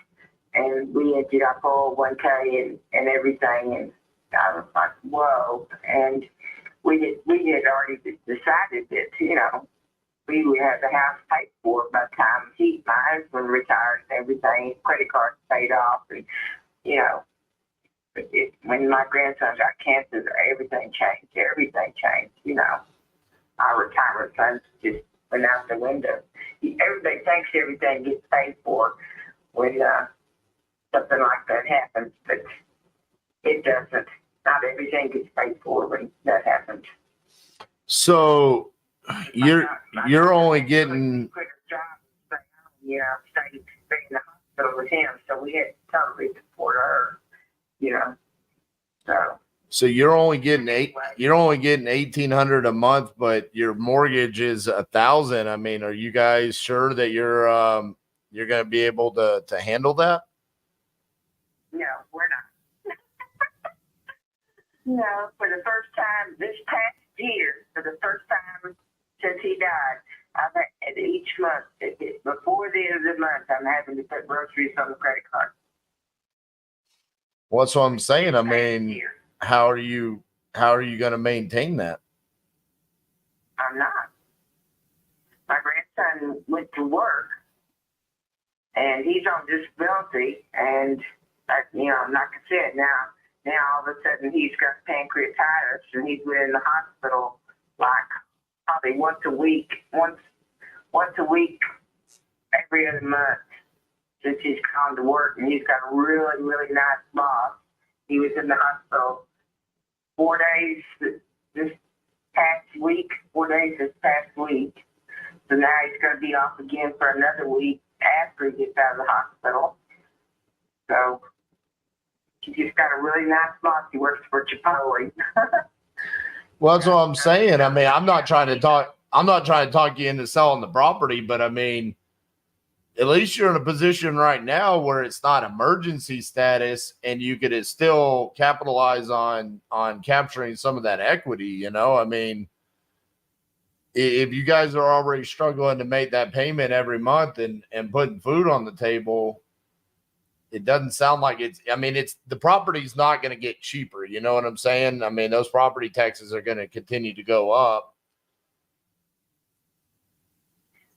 And we emptied our 401k and everything, and I was like, whoa. And we had already decided that, you know, we would have the house paid for by the time my husband retired and everything, credit cards paid off, and, you know, when my grandson got cancer, everything changed. Everything changed, you know. Our retirement funds just went out the window. Everybody thinks everything gets paid for when something like that happens, but it doesn't. Not everything gets paid for when that happens. So you're only getting. Quit his job, stay in the hospital with him, so we had to totally support her, you know. So you're only getting $1,800 a month, but your mortgage is $1,000. I mean, are you guys sure that you're going to be able to handle that? No, we're not. No, for the first time this past year, for the first time since he died, I've had each month, before the end of the month, I'm having to put groceries on the credit card. Well, that's what I'm saying. I mean, how are you going to maintain that? I'm not. My grandson went to work, and he's on disability, and you know, like I said, now all of a sudden he's got pancreatitis, and he's been in the hospital like probably once a week every other month since he's gone to work, and he's got a really, really nice boss. He was in the hospital 4 days this past week. So now he's going to be off again for another week after he gets out of the hospital. So he just got a really nice boss. He works for Chipotle. Well, that's what I'm saying. I mean, I'm not trying to talk you into selling the property, but I mean, at least you're in a position right now where it's not emergency status, and you could still capitalize on capturing some of that equity. You know, I mean, if you guys are already struggling to make that payment every month and putting food on the table, it doesn't sound like the property's not going to get cheaper. You know what I'm saying? I mean, those property taxes are going to continue to go up.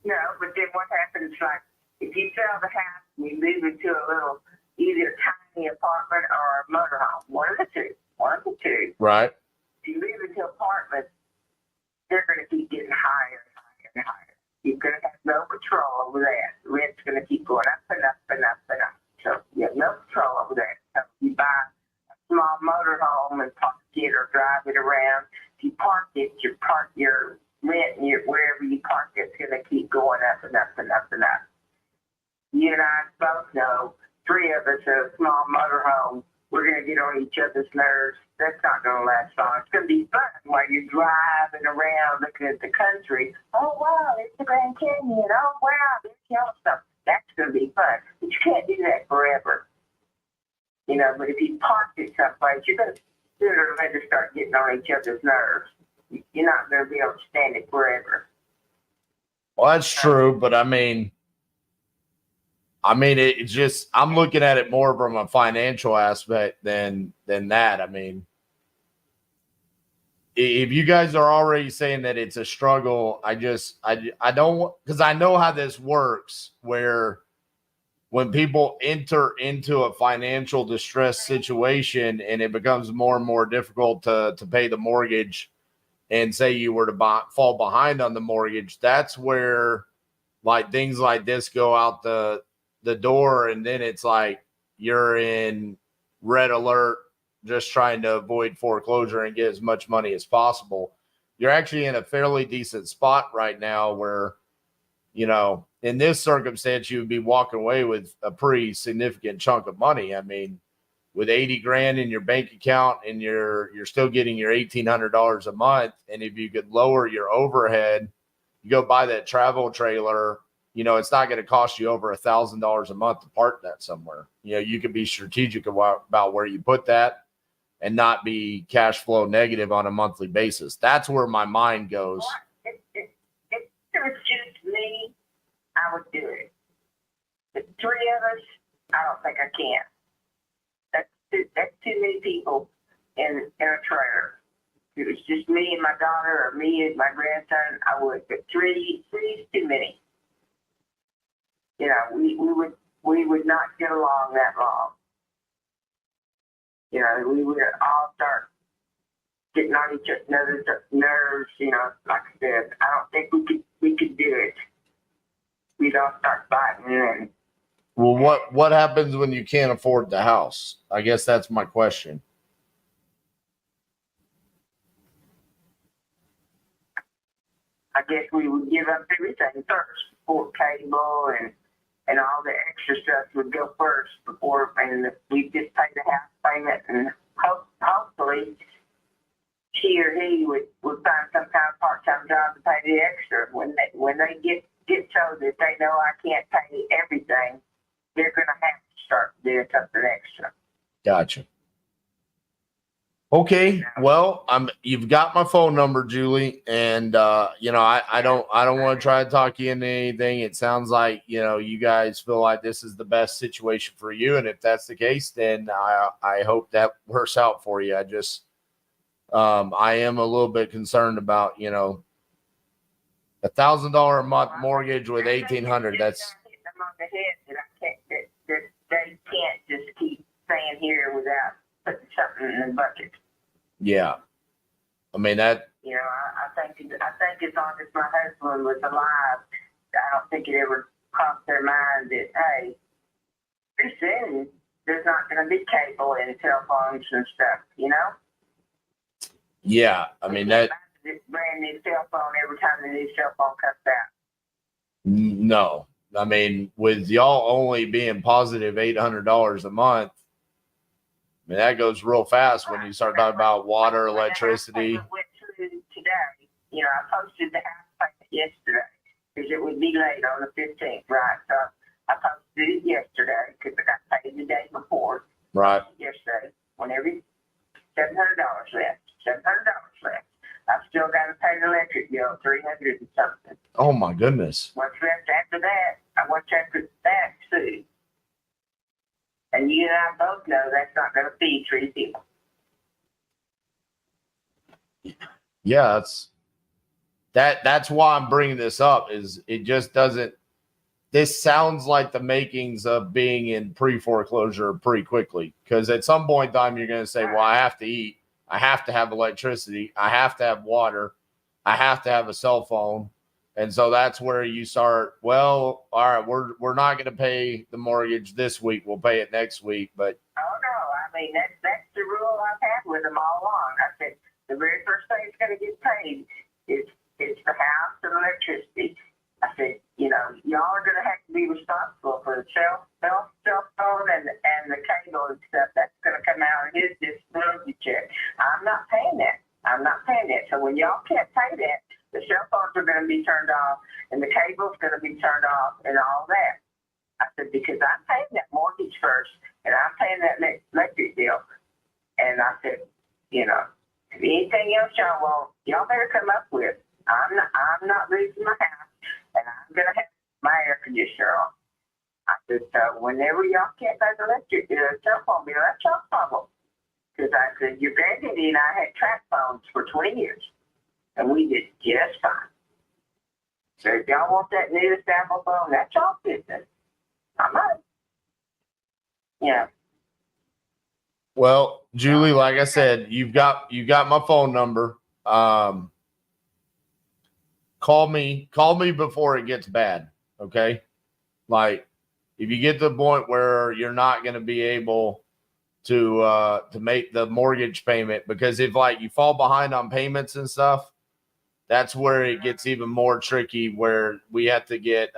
No, but then what happens, like, if you sell the house and you move into a little, either tiny apartment or a motorhome, one of the two. Right. If you move into apartments, they're going to keep getting higher and higher and higher. You're going to have no control over that. The rent's going to keep going up and up and up and up. So you have no control over that. So if you buy a small motorhome and park it or drive it around, if you park it, your rent and wherever you park it's going to keep going up and up and up and up. You and I both know, three of us in a small motorhome, we're going to get on each other's nerves. That's not going to last long. It's going to be fun while you're driving around looking at the country. Oh, wow, there's the Grand Canyon. Oh, wow, there's Yellowstone. That's going to be fun. But you can't do that forever. You know, but if you park it someplace, you're going to sooner or later start getting on each other's nerves. You're not going to be able to stand it forever. Well, that's true, but I mean, it's just, I'm looking at it more from a financial aspect than that. I mean, if you guys are already saying that it's a struggle, I don't, because I know how this works, where when people enter into a financial distress situation and it becomes more and more difficult to pay the mortgage, and say you were to fall behind on the mortgage, that's where like things like this go out the door, and then it's like you're in red alert just trying to avoid foreclosure and get as much money as possible, you're actually in a fairly decent spot right now where, you know, in this circumstance, you would be walking away with a pretty significant chunk of money. I mean, with 80 grand in your bank account and you're still getting your $1,800 a month. And if you could lower your overhead, you go buy that travel trailer, you know, it's not going to cost you over $1,000 a month to park that somewhere. You know, you can be strategic about where you put that and not be cash flow negative on a monthly basis. That's where my mind goes. If it was just me, I would do it. The three of us, I don't think I can. That's too many people in a trailer. If it was just me and my daughter or me and my grandson, I would. But three is too many. You know, we would not get along that long. You know, we would all start getting on each other's nerves. You know, like I said, I don't think we could do it. We'd all start fighting and. Well, what happens when you can't afford the house? I guess that's my question. I guess we would give up everything first, before cable and all the extra stuff would go first before, and we'd just pay the house payment, and hopefully she or he would find some kind of part-time job to pay the extra. When they get so that they know I can't pay everything, they're going to have to start doing something extra. Gotcha. Okay. Well, you've got my phone number, Julie. And, you know, I don't want to try to talk you into anything. It sounds like, you know, you guys feel like this is the best situation for you. And if that's the case, then I hope that works out for you. I just, I am a little bit concerned about, you know, $1,000 a month mortgage with $1,800. That's, on the head that they can't just keep staying here without putting something in the bucket. Yeah, I mean that. You know, I think as long as my husband was alive, I don't think it ever crossed their mind that hey, pretty soon there's not going to be cable and cell phones and stuff. You know. Yeah, I mean that. This brand new cell phone every time the new cell phone comes out. No. I mean, with y'all only being positive $800 a month, I mean, that goes real fast when you start talking about water, electricity. Went through today. You know, I posted the house payment yesterday because it would be late on the 15th, right? So I posted it yesterday because I got paid the day before. Right. Yesterday, whenever $700 left, $700 left. I've still got to pay the electric bill, $300 and something. Oh my goodness. What's left after that? What's after that, too? And you and I both know that's not going to feed three people. Yeah, that's why I'm bringing this up. Is it just doesn't. This sounds like the makings of being in pre-foreclosure pretty quickly, because at some point in time you're going to say, well, I have to eat. I have to have electricity. I have to have water. I have to have a cell phone. And so that's where you start, well, all right, we're not going to pay the mortgage this week. We'll pay it next week. But oh, no. I mean, that's the rule I've had with them all along. I said the very first thing that's going to get paid is the house and electricity. I said, you know, y'all are going to have to be responsible for the cell phone and the cable and stuff. That's going to come out of his disability check. I'm not paying that. So when y'all can't pay that, the cell phones are going to be turned off and the cable's going to be turned off and all that. I said, because I'm paying that mortgage first and I'm paying that electric bill. And I said, you know, if anything else y'all want, y'all better come up with. I'm not losing my house. And I'm going to have my air conditioner on. I said, so whenever y'all can't pay the electric cell phone bill, that's your problem. Because I said, your granddaddy and I had track phones for 20 years. And we did just fine. So if y'all want that newest Apple phone, that's y'all business. Not mine. Yeah. well, Julie, like I said, you've got my phone number. Call me before it gets bad. Okay. Like if you get to the point where you're not going to be able to make the mortgage payment, because if like you fall behind on payments and stuff, that's where it gets even more tricky, where we have to get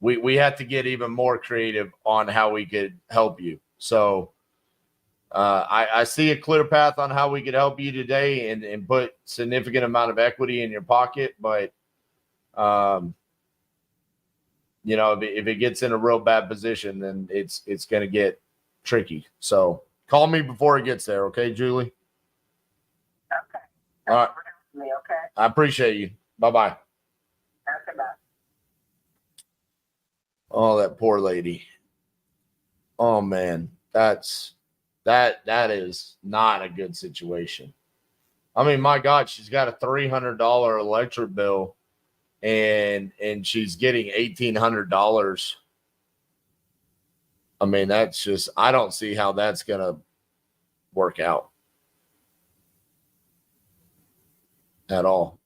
we have to get even more creative on how we could help you. So I see a clear path on how we could help you today and put significant amount of equity in your pocket, but you know, if it gets in a real bad position, then it's going to get tricky. So call me before it gets there. Okay, Julie? Okay. All right. Me, okay? I appreciate you. Bye-bye. Okay, bye. Oh, that poor lady. Oh man, that is not a good situation. I mean, my God, she's got a $300 electric bill and she's getting $1,800. I mean, that's just, I don't see how that's gonna work out at all.